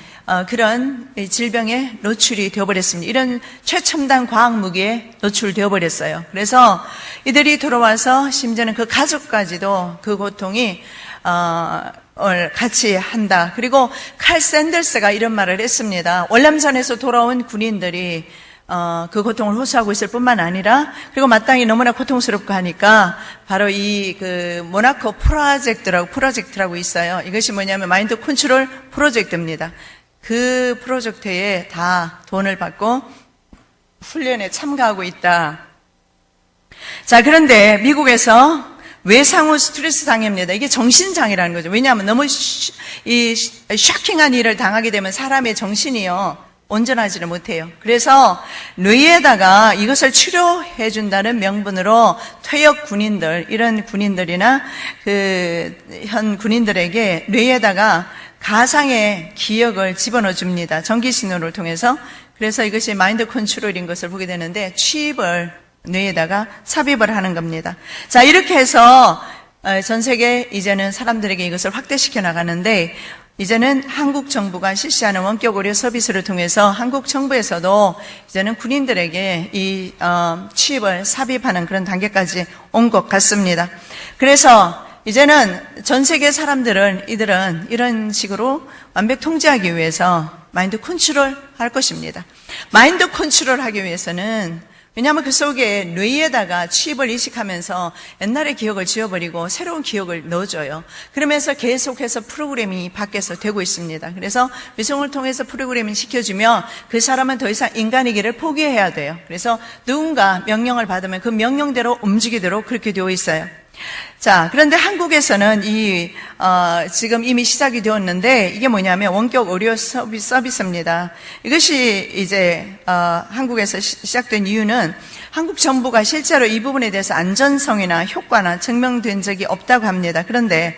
그런 질병에 노출이 되어버렸습니다. 이런 최첨단 과학무기에 노출되어 버렸어요. 그래서 이들이 돌아와서 심지어는 그 가족까지도 그 고통이 같이 한다. 그리고 칼 샌더스가 이런 말을 했습니다. 월남전에서 돌아온 군인들이 그 고통을 호소하고 있을 뿐만 아니라, 그리고 마땅히 너무나 고통스럽고 하니까 바로 모나코 프로젝트라고 있어요. 이것이 뭐냐면 마인드 컨트롤 프로젝트입니다. 그 프로젝트에 다 돈을 받고 훈련에 참가하고 있다. 자, 그런데 미국에서 외상후 스트레스 장애입니다. 이게 정신장애라는 거죠. 왜냐하면 너무 쇼킹한 일을 당하게 되면 사람의 정신이요, 온전하지를 못해요. 그래서 뇌에다가 이것을 치료해 준다는 명분으로 퇴역 군인들, 이런 군인들이나 현 군인들에게 뇌에다가 가상의 기억을 집어넣어 줍니다. 전기신호를 통해서. 그래서 이것이 마인드 컨트롤인 것을 보게 되는데 취입을 뇌에다가 삽입을 하는 겁니다. 자, 이렇게 해서 전 세계 이제는 사람들에게 이것을 확대시켜 나가는데, 이제는 한국 정부가 실시하는 원격 의료 서비스를 통해서 한국 정부에서도 이제는 군인들에게 이 취입을 삽입하는 그런 단계까지 온 것 같습니다. 그래서 이제는 전 세계 사람들은 이들은 이런 식으로 완벽 통제하기 위해서 마인드 컨트롤 할 것입니다. 마인드 컨트롤 하기 위해서는, 왜냐하면 그 속에 뇌에다가 취입을 이식하면서 옛날의 기억을 지워버리고 새로운 기억을 넣어줘요. 그러면서 계속해서 프로그래밍이 밖에서 되고 있습니다. 그래서 위성을 통해서 프로그래밍 시켜주면 그 사람은 더 이상 인간이기를 포기해야 돼요. 그래서 누군가 명령을 받으면 그 명령대로 움직이도록 그렇게 되어 있어요. 자, 그런데 한국에서는 지금 이미 시작이 되었는데, 이게 뭐냐면 원격 의료 서비스입니다. 이것이 이제 한국에서 시작된 이유는 한국 정부가 실제로 이 부분에 대해서 안전성이나 효과나 증명된 적이 없다고 합니다. 그런데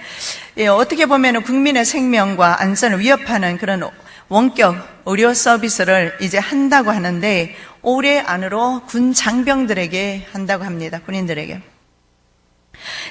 어떻게 보면 국민의 생명과 안전을 위협하는 그런 원격 의료 서비스를 이제 한다고 하는데 올해 안으로 군 장병들에게 한다고 합니다. 군인들에게.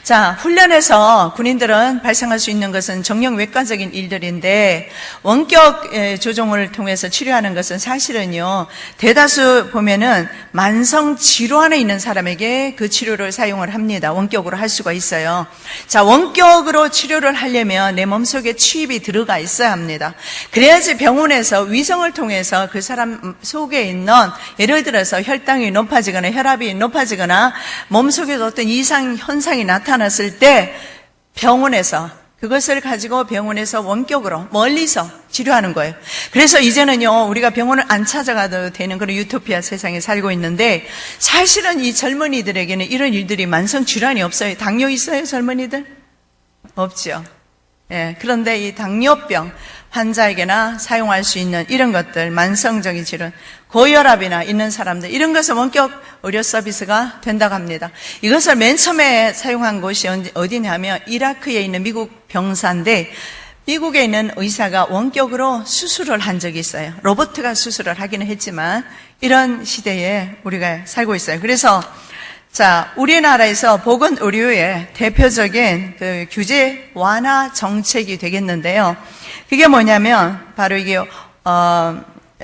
자, 훈련에서 군인들은 발생할 수 있는 것은 정형 외과적인 일들인데 원격 조종을 통해서 치료하는 것은 사실은요, 대다수 보면은 만성 질환에 있는 사람에게 그 치료를 사용을 합니다. 원격으로 할 수가 있어요. 자, 원격으로 치료를 하려면 내 몸속에 칩이 들어가 있어야 합니다. 그래야지 병원에서 위성을 통해서 그 사람 속에 있는, 예를 들어서 혈당이 높아지거나 혈압이 높아지거나 몸속에도 어떤 이상 현상이 나타났을 때 병원에서 그것을 가지고 병원에서 원격으로 멀리서 치료하는 거예요. 그래서 이제는요, 우리가 병원을 안 찾아가도 되는 그런 유토피아 세상에 살고 있는데, 사실은 이 젊은이들에게는 이런 일들이 만성 질환이 없어요. 당뇨 있어요, 젊은이들? 없죠. 예, 그런데 이 당뇨병 환자에게나 사용할 수 있는 이런 것들, 만성적인 질환, 고혈압이나 있는 사람들, 이런 것은 원격 의료 서비스가 된다고 합니다. 이것을 맨 처음에 사용한 곳이 어디냐면 이라크에 있는 미국 병사인데, 미국에 있는 의사가 원격으로 수술을 한 적이 있어요. 로봇가 수술을 하기는 했지만 이런 시대에 우리가 살고 있어요. 그래서 자, 우리나라에서 보건의료의 대표적인 그 규제 완화 정책이 되겠는데요. 그게 뭐냐면 바로 이게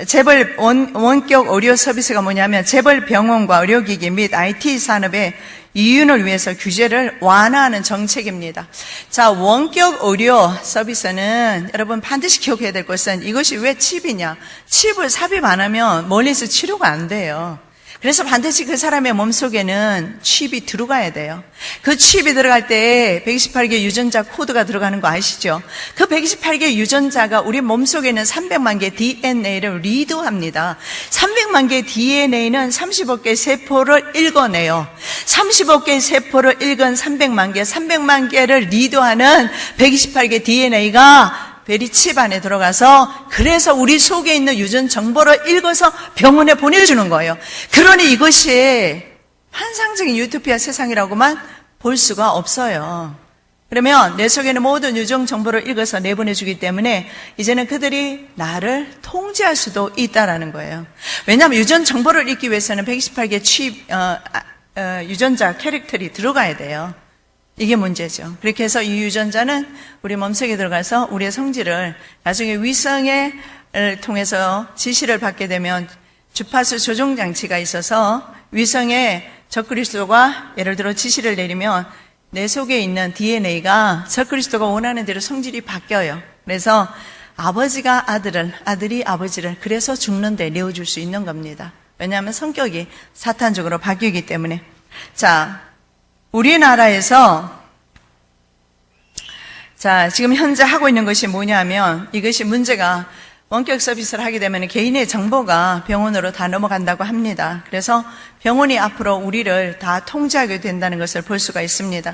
재벌 원격 의료 서비스가 뭐냐면 재벌 병원과 의료기기 및 IT 산업의 이윤을 위해서 규제를 완화하는 정책입니다. 자, 원격 의료 서비스는 여러분 반드시 기억해야 될 것은 이것이 왜 칩이냐? 칩을 삽입 안 하면 멀리서 치료가 안 돼요. 그래서 반드시 그 사람의 몸속에는 칩이 들어가야 돼요. 그 칩이 들어갈 때 128개 유전자 코드가 들어가는 거 아시죠? 그 128개 유전자가 우리 몸속에 있는 300만 개 DNA를 리드합니다. 300만 개 DNA는 35개 세포를 읽어내요. 35개 세포를 읽은 300만 개를 리드하는 128개 DNA가 베리 칩 안에 들어가서, 그래서 우리 속에 있는 유전 정보를 읽어서 병원에 보내주는 거예요. 그러니 이것이 환상적인 유토피아 세상이라고만 볼 수가 없어요. 그러면 내 속에 있는 모든 유전 정보를 읽어서 내보내주기 때문에 이제는 그들이 나를 통제할 수도 있다라는 거예요. 왜냐하면 유전 정보를 읽기 위해서는 128개 칩 유전자 캐릭터리 들어가야 돼요. 이게 문제죠. 그렇게 해서 이 유전자는 우리 몸속에 들어가서 우리의 성질을 나중에 위성을 통해서 지시를 받게 되면 주파수 조종 장치가 있어서 위성에 적그리스도가 예를 들어 지시를 내리면 내 속에 있는 DNA가 적그리스도가 원하는 대로 성질이 바뀌어요. 그래서 아버지가 아들을, 아들이 아버지를, 그래서 죽는데 내어줄 수 있는 겁니다. 왜냐하면 성격이 사탄적으로 바뀌기 때문에. 자, 우리나라에서 지금 현재 하고 있는 것이 뭐냐면, 이것이 문제가 원격 서비스를 하게 되면 개인의 정보가 병원으로 다 넘어간다고 합니다. 그래서 병원이 앞으로 우리를 다 통제하게 된다는 것을 볼 수가 있습니다.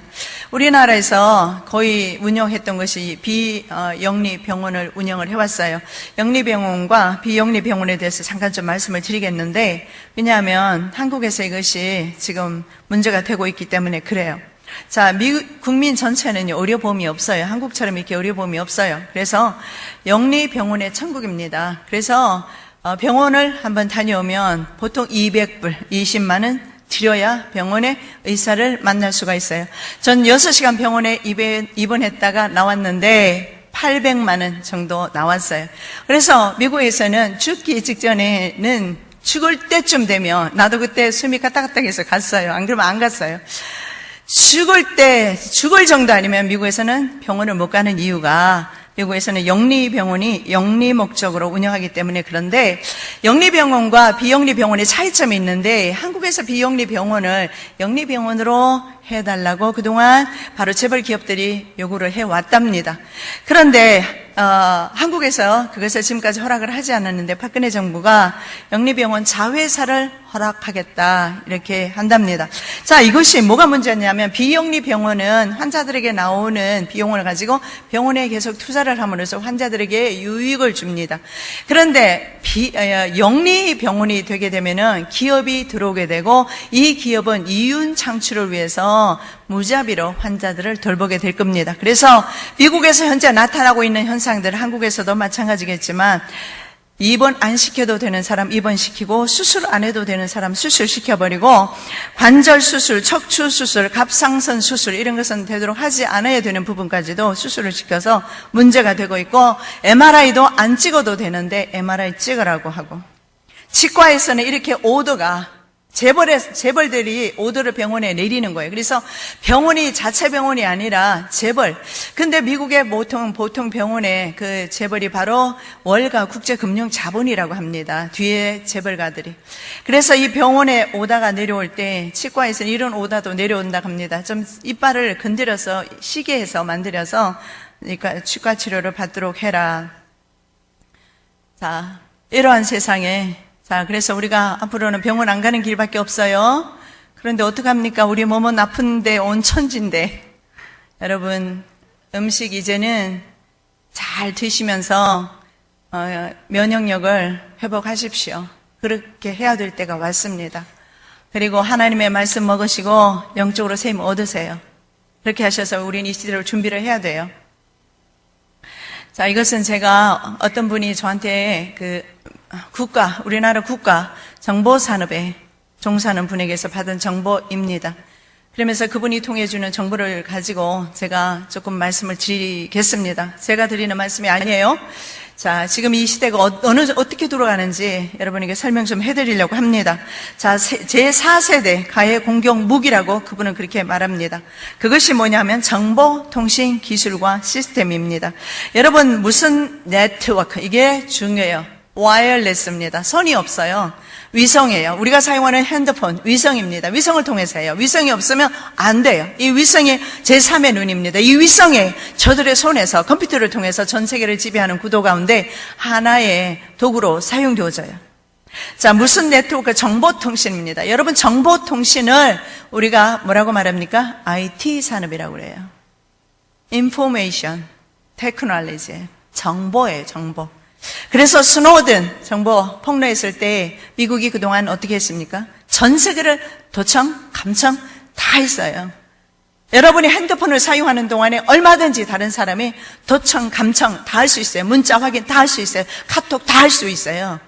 우리나라에서 거의 운영했던 것이 비영리 병원을 운영을 해왔어요. 영리병원과 비영리병원에 대해서 잠깐 좀 말씀을 드리겠는데, 왜냐하면 한국에서 이것이 지금 문제가 되고 있기 때문에 그래요. 자, 미국 국민 전체는 의료보험이 없어요. 한국처럼 이렇게 의료보험이 없어요. 그래서 영리병원의 천국입니다. 그래서 병원을 한번 다녀오면 보통 200불, 20만 원 들여야 병원의 의사를 만날 수가 있어요. 전 6시간 병원에 입원했다가 나왔는데 800만 원 정도 나왔어요. 그래서 미국에서는 죽기 직전에는 죽을 때쯤 되면, 나도 그때 숨이 가딱가딱해서 갔어요. 안 그러면 안 갔어요. 죽을 정도 아니면 미국에서는 병원을 못 가는 이유가, 미국에서는 영리병원이 영리 목적으로 운영하기 때문에. 그런데 영리병원과 비영리병원의 차이점이 있는데, 한국에서 비영리병원을 영리병원으로 해달라고 그동안 바로 재벌 기업들이 요구를 해왔답니다. 그런데 한국에서 그것을 지금까지 허락을 하지 않았는데, 박근혜 정부가 영리병원 자회사를 허락하겠다 이렇게 한답니다. 자, 이것이 뭐가 문제냐면 비영리 병원은 환자들에게 나오는 비용을 가지고 병원에 계속 투자를 함으로써 환자들에게 유익을 줍니다. 그런데 영리 병원이 되게 되면은 기업이 들어오게 되고 이 기업은 이윤 창출을 위해서 무자비로 환자들을 돌보게 될 겁니다. 그래서 미국에서 현재 나타나고 있는 현상들, 한국에서도 마찬가지겠지만 입원 안 시켜도 되는 사람 입원시키고 수술 안 해도 되는 사람 수술시켜버리고 관절 수술, 척추 수술, 갑상선 수술 이런 것은 되도록 하지 않아야 되는 부분까지도 수술을 시켜서 문제가 되고 있고 MRI도 안 찍어도 되는데 MRI 찍으라고 하고 치과에서는 이렇게 오더가 재벌들이 오더를 병원에 내리는 거예요. 그래서 병원이 자체 병원이 아니라 재벌. 근데 미국의 보통 병원의 그 재벌이 바로 월가 국제금융자본이라고 합니다. 뒤에 재벌가들이. 그래서 이 병원에 오다가 내려올 때 치과에서는 이런 오다도 내려온다고 합니다. 좀 이빨을 건드려서 시계해서 만들어서 그러니까 치과 치료를 받도록 해라. 자, 이러한 세상에 자, 그래서 우리가 앞으로는 병원 안 가는 길밖에 없어요. 그런데 어떡합니까? 우리 몸은 아픈데 온 천지인데. 여러분, 음식 이제는 잘 드시면서 면역력을 회복하십시오. 그렇게 해야 될 때가 왔습니다. 그리고 하나님의 말씀 먹으시고 영적으로 셈 얻으세요. 그렇게 하셔서 우리는 이 시대를 준비를 해야 돼요. 자, 이것은 제가 어떤 분이 저한테 우리나라 국가 정보산업에 종사하는 분에게서 받은 정보입니다. 그러면서 그분이 통해주는 정보를 가지고 제가 조금 말씀을 드리겠습니다. 제가 드리는 말씀이 아니에요. 자, 지금 이 시대가 어떻게 돌아가는지 여러분에게 설명 좀 해드리려고 합니다. 자, 제4세대 가해 공격 무기라고 그분은 그렇게 말합니다. 그것이 뭐냐면 정보통신 기술과 시스템입니다. 여러분, 무슨 네트워크, 이게 중요해요. 와이어리스입니다. 선이 없어요. 위성이에요. 우리가 사용하는 핸드폰, 위성입니다. 위성을 통해서 해요. 위성이 없으면 안 돼요. 이 위성이 제3의 눈입니다. 이 위성이 저들의 손에서 컴퓨터를 통해서 전 세계를 지배하는 구도 가운데 하나의 도구로 사용되어져요. 자, 무슨 네트워크? 정보통신입니다. 여러분, 정보통신을 우리가 뭐라고 말합니까? IT 산업이라고 그래요. Information Technology. 정보예요, 정보. 그래서 스노든 정보 폭로했을 때 미국이 그동안 어떻게 했습니까? 전 세계를 도청, 감청 다 했어요. 여러분이 핸드폰을 사용하는 동안에 얼마든지 다른 사람이 도청, 감청 다 할 수 있어요. 문자 확인 다 할 수 있어요. 카톡 다 할 수 있어요.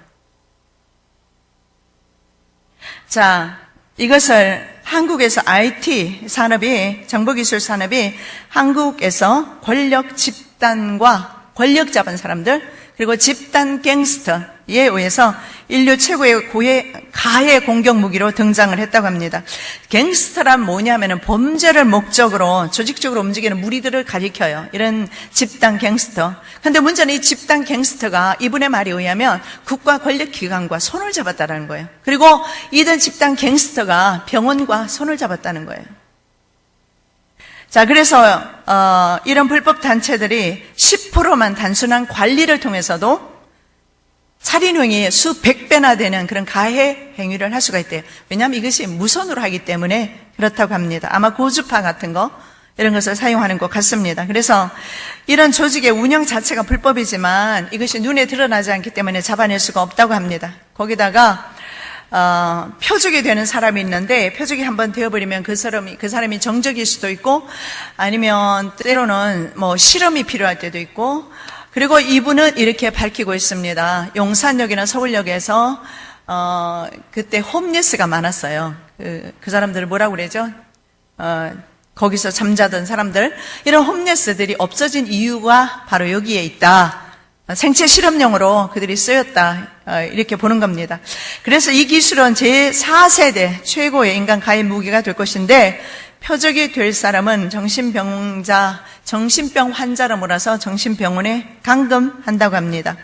자, 이것을 한국에서 IT 산업이, 정보기술 산업이 한국에서 권력 집단과 권력 잡은 사람들, 그리고 집단 갱스터에 의해서 인류 최고의 가해 공격 무기로 등장을 했다고 합니다. 갱스터란 뭐냐면은 범죄를 목적으로 조직적으로 움직이는 무리들을 가리켜요. 이런 집단 갱스터. 근데 문제는 이 집단 갱스터가 이분의 말에 의하면 국가 권력기관과 손을 잡았다는 거예요. 그리고 이들 집단 갱스터가 병원과 손을 잡았다는 거예요. 자, 그래서 이런 불법 단체들이 10%만 단순한 관리를 통해서도 살인행위의 수백 배나 되는 그런 가해 행위를 할 수가 있대요. 왜냐하면 이것이 무선으로 하기 때문에 그렇다고 합니다. 아마 고주파 같은 거 이런 것을 사용하는 것 같습니다. 그래서 이런 조직의 운영 자체가 불법이지만 이것이 눈에 드러나지 않기 때문에 잡아낼 수가 없다고 합니다. 거기다가 표적이 되는 사람이 있는데 표적이 한번 되어버리면 그 사람이 정적일 수도 있고 아니면 때로는 뭐 실험이 필요할 때도 있고 그리고 이분은 이렇게 밝히고 있습니다. 용산역이나 서울역에서 그때 홈리스가 많았어요. 그 사람들을 뭐라고 그러죠? 거기서 잠자던 사람들. 이런 홈리스들이 없어진 이유가 바로 여기에 있다. 생체 실험용으로 그들이 쓰였다. 이렇게 보는 겁니다. 그래서 이 기술은 제4세대 최고의 인간 가해 무기가 될 것인데 표적이 될 사람은 정신병 환자로 몰아서 정신병원에 감금한다고 합니다.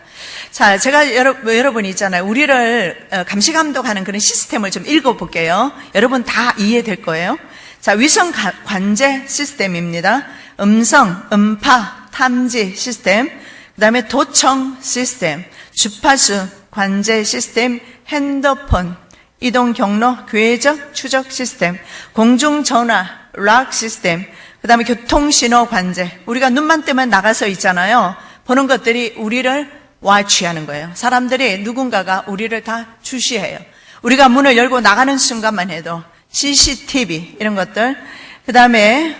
자, 제가 여러분이 있잖아요. 우리를 감시감독하는 그런 시스템을 좀 읽어볼게요. 여러분 다 이해될 거예요. 자, 위성 관제 시스템입니다. 음성, 음파, 탐지 시스템, 그 다음에 도청 시스템, 주파수 관제 시스템, 핸드폰, 이동 경로 궤적 추적 시스템, 공중전화 락 시스템, 그 다음에 교통신호 관제. 우리가 눈만 뜨면 나가서 있잖아요. 보는 것들이 우리를 와치하는 거예요. 사람들이 누군가가 우리를 다 주시해요. 우리가 문을 열고 나가는 순간만 해도 CCTV 이런 것들, 그 다음에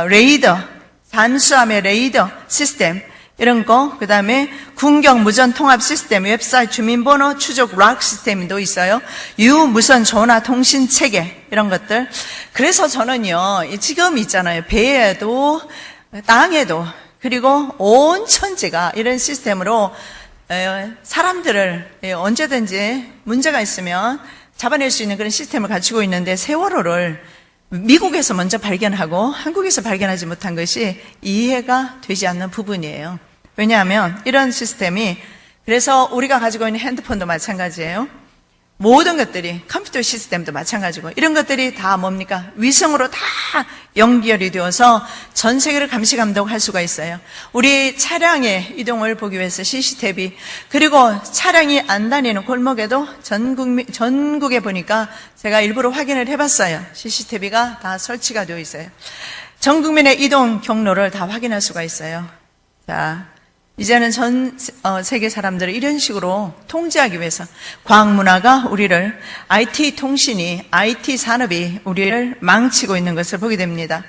레이더, 잠수함의 레이더 시스템 이런 거, 그 다음에 군경 무전 통합 시스템, 웹사이트 주민번호 추적 락 시스템도 있어요. 유무선 전화 통신 체계 이런 것들. 그래서 저는요, 지금 있잖아요. 배에도 땅에도 그리고 온 천지가 이런 시스템으로 사람들을 언제든지 문제가 있으면 잡아낼 수 있는 그런 시스템을 갖추고 있는데, 세월호를 미국에서 먼저 발견하고 한국에서 발견하지 못한 것이 이해가 되지 않는 부분이에요. 왜냐하면 이런 시스템이, 그래서 우리가 가지고 있는 핸드폰도 마찬가지예요. 모든 것들이, 컴퓨터 시스템도 마찬가지고, 이런 것들이 다 뭡니까? 위성으로 다 연결이 되어서 전 세계를 감시 감독할 수가 있어요. 우리 차량의 이동을 보기 위해서 CCTV, 그리고 차량이 안 다니는 골목에도 전국에 보니까 제가 일부러 확인을 해봤어요. CCTV가 다 설치가 되어 있어요. 전 국민의 이동 경로를 다 확인할 수가 있어요. 자, 이제는 전 세계 사람들을 이런 식으로 통제하기 위해서 과학문화가 우리를, IT 통신이, IT 산업이 우리를 망치고 있는 것을 보게 됩니다.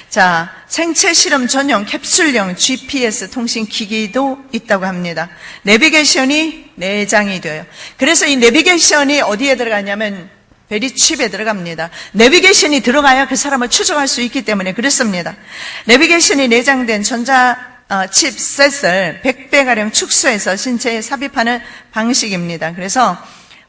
자, 생체 실험 전용 캡슐형 GPS 통신 기기도 있다고 합니다. 내비게이션이 내장이 돼요. 그래서 이 내비게이션이 어디에 들어가냐면 베리칩에 들어갑니다. 내비게이션이 들어가야 그 사람을 추적할 수 있기 때문에 그렇습니다. 내비게이션이 내장된 칩셋을 100배가량 축소해서 신체에 삽입하는 방식입니다. 그래서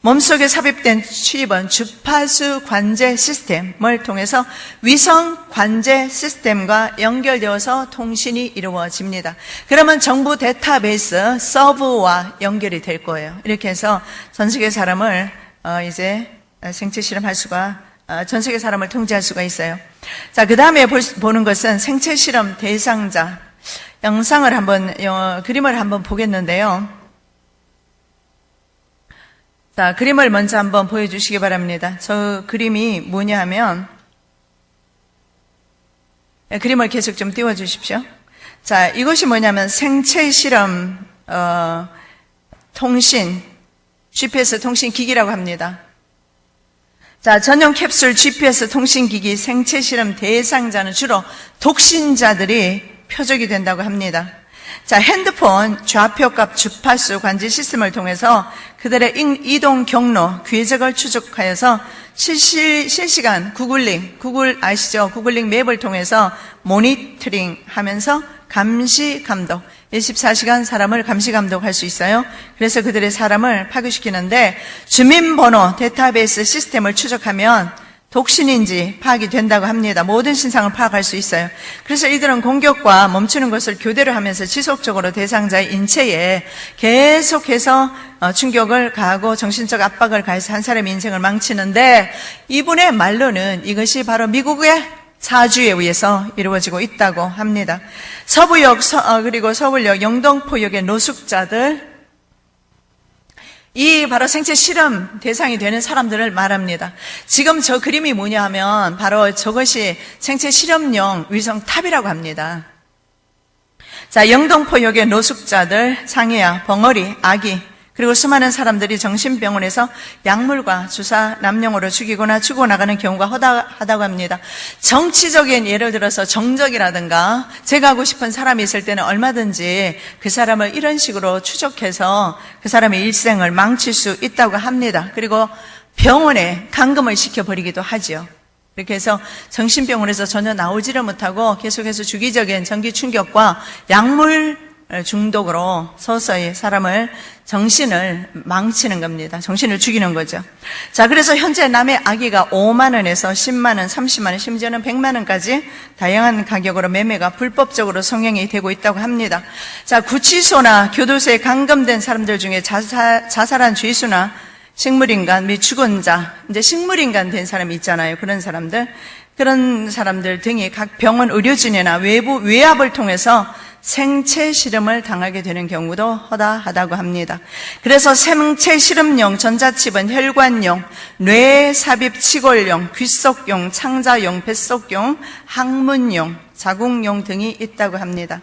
몸속에 삽입된 칩은 주파수 관제 시스템을 통해서 위성 관제 시스템과 연결되어서 통신이 이루어집니다. 그러면 정부 데이터베이스 서버와 연결이 될 거예요. 이렇게 해서 전 세계 사람을 이제 생체 실험할 수가, 전 세계 사람을 통제할 수가 있어요. 자, 그 다음에 보는 것은 생체 실험 대상자. 영상을 한번, 그림을 한번 보겠는데요. 자, 그림을 먼저 한번 보여주시기 바랍니다. 저 그림이 뭐냐 하면, 그림을 계속 좀 띄워주십시오. 자, 이것이 뭐냐면 생체 실험, 통신, GPS 통신 기기라고 합니다. 자, 전용 캡슐 GPS 통신 기기 생체 실험 대상자는 주로 독신자들이 표적이 된다고 합니다. 자, 핸드폰 좌표값 주파수 관제 시스템을 통해서 그들의 이동 경로, 궤적을 추적하여서 실시간 구글 아시죠? 구글링 맵을 통해서 모니터링 하면서 감시 감독, 24시간 사람을 감시 감독할 수 있어요. 그래서 그들의 사람을 파괴시키는데, 주민번호 데이터베이스 시스템을 추적하면 독신인지 파악이 된다고 합니다. 모든 신상을 파악할 수 있어요. 그래서 이들은 공격과 멈추는 것을 교대로 하면서 지속적으로 대상자의 인체에 계속해서 충격을 가하고 정신적 압박을 가해서 한 사람의 인생을 망치는데, 이분의 말로는 이것이 바로 미국의 사주에 의해서 이루어지고 있다고 합니다. 서부역, 그리고 서울역, 영등포역의 노숙자들, 이 바로 생체 실험 대상이 되는 사람들을 말합니다. 지금 저 그림이 뭐냐 하면 바로 저것이 생체 실험용 위성탑이라고 합니다. 자, 영등포역의 노숙자들, 상해야, 벙어리, 아기, 그리고 수많은 사람들이 정신병원에서 약물과 주사, 남용으로 죽이거나 죽어나가는 경우가 허다하다고 합니다. 정치적인, 예를 들어서 정적이라든가 제가 하고 싶은 사람이 있을 때는 얼마든지 그 사람을 이런 식으로 추적해서 그 사람의 일생을 망칠 수 있다고 합니다. 그리고 병원에 감금을 시켜버리기도 하죠. 이렇게 해서 정신병원에서 전혀 나오지를 못하고 계속해서 주기적인 전기 충격과 약물 중독으로 서서히 사람을, 정신을 망치는 겁니다. 정신을 죽이는 거죠. 자, 그래서 현재 남의 아기가 5만 원에서 10만 원, 30만 원, 심지어는 100만 원까지 다양한 가격으로 매매가 불법적으로 성행이 되고 있다고 합니다. 자, 구치소나 교도소에 감금된 사람들 중에 자살한 죄수나 식물인간 및 죽은 자, 이제 식물인간 된 사람이 있잖아요. 그런 사람들 등이 각 병원 의료진이나 외부 외압을 통해서 생체 실험을 당하게 되는 경우도 허다하다고 합니다. 그래서 생체 실험용 전자칩은 혈관용, 뇌 삽입 치골용, 귓속용, 창자용, 뱃속용, 항문용, 자궁용 등이 있다고 합니다.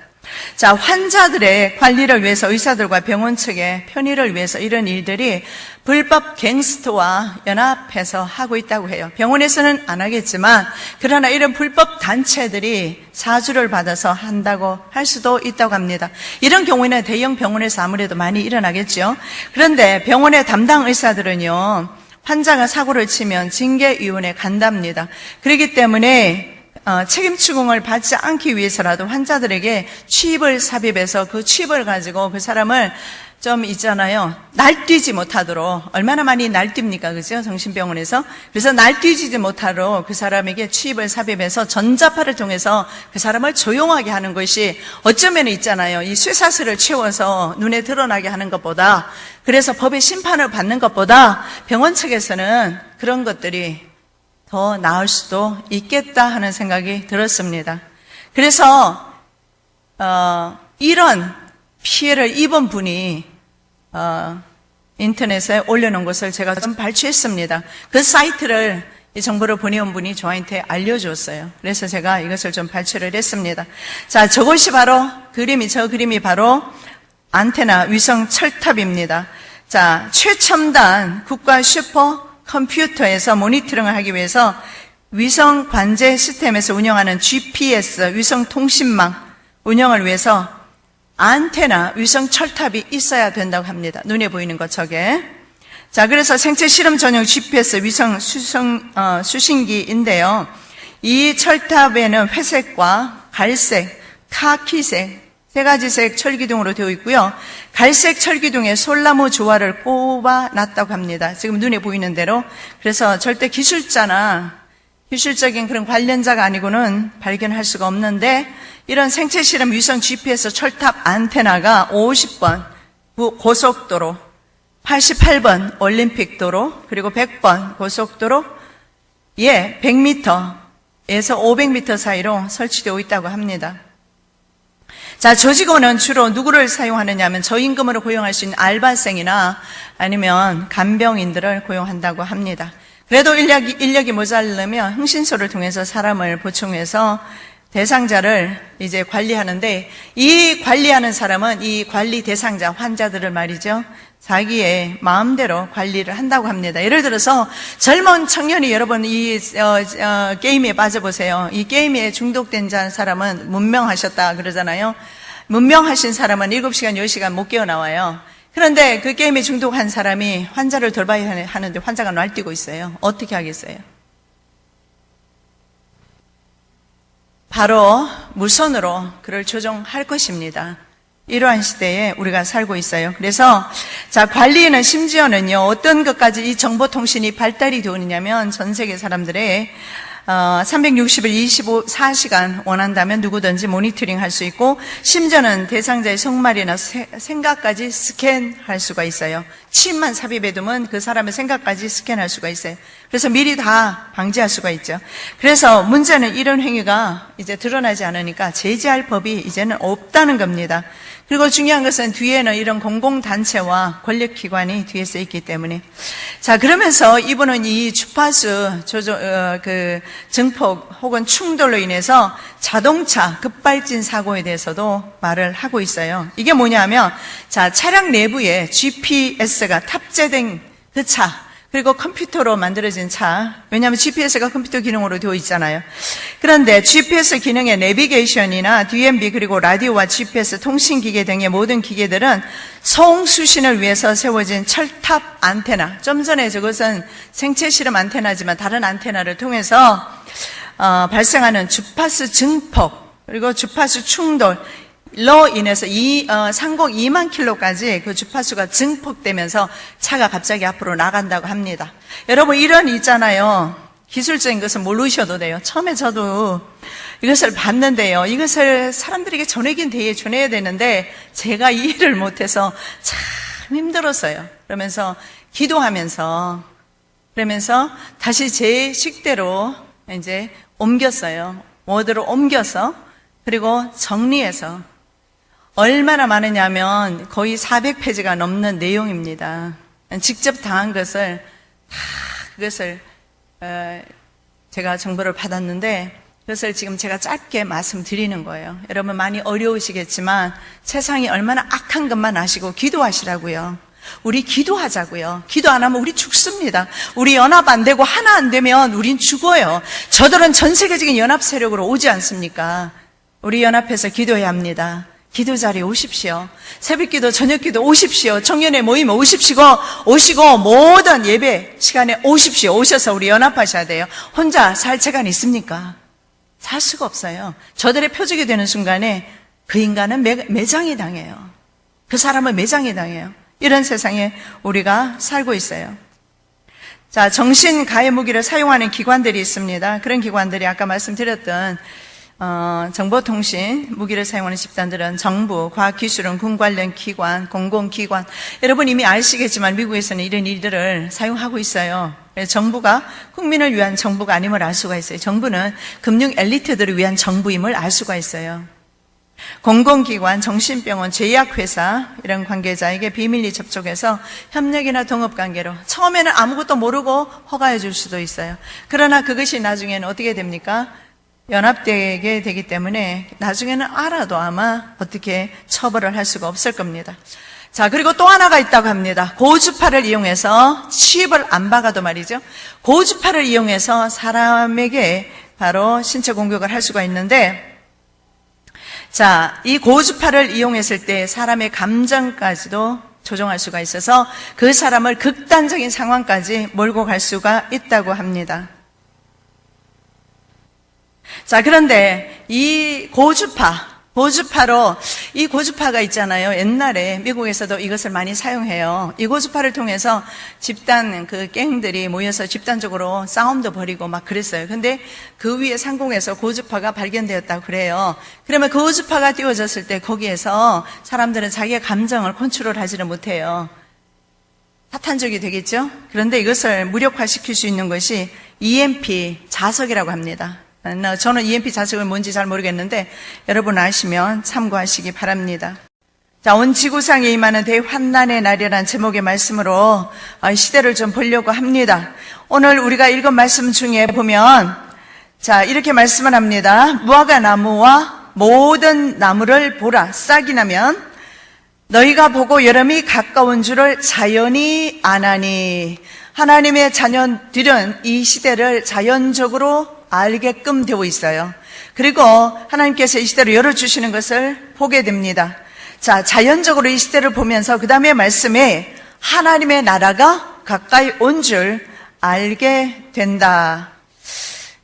자, 환자들의 관리를 위해서 의사들과 병원 측의 편의를 위해서 이런 일들이 불법 갱스터와 연합해서 하고 있다고 해요. 병원에서는 안 하겠지만 그러나 이런 불법 단체들이 사주를 받아서 한다고 할 수도 있다고 합니다. 이런 경우에는 대형 병원에서 아무래도 많이 일어나겠죠. 그런데 병원의 담당 의사들은요, 환자가 사고를 치면 징계위원회에 간답니다. 그렇기 때문에 책임 추궁을 받지 않기 위해서라도 환자들에게 칩을 삽입해서 그 칩을 가지고 그 사람을 좀 있잖아요. 날뛰지 못하도록. 얼마나 많이 날뜁니까? 그죠? 정신병원에서. 그래서 날뛰지 못하도록 그 사람에게 칩을 삽입해서 전자파를 통해서 그 사람을 조용하게 하는 것이 어쩌면 있잖아요. 이 쇠사슬을 채워서 눈에 드러나게 하는 것보다, 그래서 법의 심판을 받는 것보다 병원 측에서는 그런 것들이 더 나을 수도 있겠다 하는 생각이 들었습니다. 그래서 이런 피해를 입은 분이 인터넷에 올려놓은 것을 제가 좀 발췌했습니다. 그 사이트를 이 정보를 보내온 분이 저한테 알려줬어요. 그래서 제가 이것을 좀 발췌를 했습니다. 자, 저것이 바로 저 그림이 바로 안테나 위성 철탑입니다. 자, 최첨단 국가 슈퍼 컴퓨터에서 모니터링을 하기 위해서 위성 관제 시스템에서 운영하는 GPS 위성 통신망 운영을 위해서 안테나 위성 철탑이 있어야 된다고 합니다. 눈에 보이는 것 저게. 자, 그래서 생체 실험 전용 GPS 위성 수신기인데요. 이 철탑에는 회색과 갈색, 카키색 세 가지 색 철기둥으로 되어 있고요. 갈색 철기둥에 솔나무 조화를 꼽아 놨다고 합니다. 지금 눈에 보이는 대로. 그래서 절대 기술적인 그런 관련자가 아니고는 발견할 수가 없는데, 이런 생체 실험 위성 GPS 철탑 안테나가 50번 고속도로, 88번 올림픽도로, 그리고 100번 고속도로, 100m에서 500m 사이로 설치되어 있다고 합니다. 자, 조직원은 주로 누구를 사용하느냐 하면 저임금으로 고용할 수 있는 알바생이나 아니면 간병인들을 고용한다고 합니다. 그래도 인력이 모자르면 흥신소를 통해서 사람을 보충해서 대상자를 이제 관리하는데, 이 관리하는 사람은 이 관리 대상자 환자들을 말이죠, 자기의 마음대로 관리를 한다고 합니다. 예를 들어서 젊은 청년이 여러분 이 게임에 빠져보세요. 이 게임에 중독된 사람은 문명하셨다 그러잖아요. 문명하신 사람은 7시간, 10시간 못 깨어나와요. 그런데 그 게임에 중독한 사람이 환자를 돌봐야 하는데 환자가 날뛰고 있어요. 어떻게 하겠어요? 바로 무선으로 그를 조종할 것입니다. 이러한 시대에 우리가 살고 있어요. 그래서 자, 관리에는 심지어는요, 어떤 것까지 이 정보통신이 발달이 되느냐면 전 세계 사람들의 360일 24시간 원한다면 누구든지 모니터링 할 수 있고, 심지어는 대상자의 속말이나 생각까지 스캔할 수가 있어요. 칩만 삽입해두면 그 사람의 생각까지 스캔할 수가 있어요. 그래서 미리 다 방지할 수가 있죠. 그래서 문제는 이런 행위가 이제 드러나지 않으니까 제재할 법이 이제는 없다는 겁니다. 그리고 중요한 것은 뒤에는 이런 공공단체와 권력기관이 뒤에서 있기 때문에. 자, 그러면서 이분은 이 주파수 증폭 혹은 충돌로 인해서 자동차 급발진 사고에 대해서도 말을 하고 있어요. 이게 뭐냐면, 자, 차량 내부에 GPS가 탑재된 그 차, 그리고 컴퓨터로 만들어진 차, 왜냐하면 GPS가 컴퓨터 기능으로 되어 있잖아요. 그런데 GPS 기능의 내비게이션이나 DMB 그리고 라디오와 GPS 통신기계 등의 모든 기계들은 송수신을 위해서 세워진 철탑 안테나, 좀 전에 저것은 생체 실험 안테나지만 다른 안테나를 통해서 발생하는 주파수 증폭 그리고 주파수 충돌 로 인해서 상공 2만 킬로까지 그 주파수가 증폭되면서 차가 갑자기 앞으로 나간다고 합니다. 여러분, 이런 있잖아요. 기술적인 것은 모르셔도 돼요. 처음에 저도 이것을 봤는데요. 이것을 사람들에게 전해야 되는데 제가 이해를 못해서 참 힘들었어요. 그러면서 기도하면서 그러면서 다시 제 식대로 이제 옮겼어요. 워드로 옮겨서 그리고 정리해서 얼마나 많으냐면 거의 400페이지가 넘는 내용입니다. 직접 당한 것을 그것을 제가 정보를 받았는데 그것을 지금 제가 짧게 말씀드리는 거예요. 여러분 많이 어려우시겠지만 세상이 얼마나 악한 것만 아시고 기도하시라고요. 우리 기도하자고요. 기도 안 하면 우리 죽습니다. 우리 연합 안 되고 하나 안 되면 우린 죽어요. 저들은 전 세계적인 연합 세력으로 오지 않습니까? 우리 연합해서 기도해야 합니다. 기도 자리에 오십시오. 새벽기도, 저녁기도 오십시오. 청년의 모임 오시고 모든 예배 시간에 오십시오. 오셔서 우리 연합하셔야 돼요. 혼자 살 재간이 있습니까? 살 수가 없어요. 저들의 표적이 되는 순간에 그 인간은 매장이 당해요. 그 사람은 매장이 당해요. 이런 세상에 우리가 살고 있어요. 자, 정신가해 무기를 사용하는 기관들이 있습니다. 그런 기관들이 아까 말씀드렸던 정보통신 무기를 사용하는 집단들은 정부, 과학기술은 군 관련 기관, 공공기관. 여러분 이미 아시겠지만 미국에서는 이런 일들을 사용하고 있어요. 정부가 국민을 위한 정부가 아님을 알 수가 있어요. 정부는 금융 엘리트들을 위한 정부임을 알 수가 있어요. 공공기관, 정신병원, 제약회사 이런 관계자에게 비밀리 접촉해서 협력이나 동업관계로 처음에는 아무것도 모르고 허가해 줄 수도 있어요. 그러나 그것이 나중에는 어떻게 됩니까? 연합되게 되기 때문에 나중에는 알아도 아마 어떻게 처벌을 할 수가 없을 겁니다. 자, 그리고 또 하나가 있다고 합니다. 고주파를 이용해서 취입을 안 박아도 말이죠. 고주파를 이용해서 사람에게 바로 신체 공격을 할 수가 있는데, 자, 이 고주파를 이용했을 때 사람의 감정까지도 조종할 수가 있어서 그 사람을 극단적인 상황까지 몰고 갈 수가 있다고 합니다. 자, 그런데 이 고주파로 이 고주파가 있잖아요. 옛날에 미국에서도 이것을 많이 사용해요. 이 고주파를 통해서 집단 갱들이 모여서 집단적으로 싸움도 벌이고 막 그랬어요. 근데 그 위에 상공에서 고주파가 발견되었다고 그래요. 그러면 그 고주파가 띄워졌을 때 거기에서 사람들은 자기의 감정을 컨트롤하지를 못해요. 사탄적이 되겠죠? 그런데 이것을 무력화시킬 수 있는 것이 EMP 자석이라고 합니다. 저는 EMP 자석이 뭔지 잘 모르겠는데 여러분 아시면 참고하시기 바랍니다. 자, 온 지구상에 임하는 대환난의 날이라는 제목의 말씀으로 시대를 좀 보려고 합니다. 오늘 우리가 읽은 말씀 중에 보면 자, 이렇게 말씀을 합니다. 무화과 나무와 모든 나무를 보라. 싹이 나면 너희가 보고 여름이 가까운 줄을 자연히 아나니. 하나님의 자녀들은 이 시대를 자연적으로 알게끔 되어 있어요. 그리고 하나님께서 이 시대를 열어주시는 것을 보게 됩니다. 자, 자연적으로 이 시대를 보면서 그 다음에 말씀에 하나님의 나라가 가까이 온 줄 알게 된다.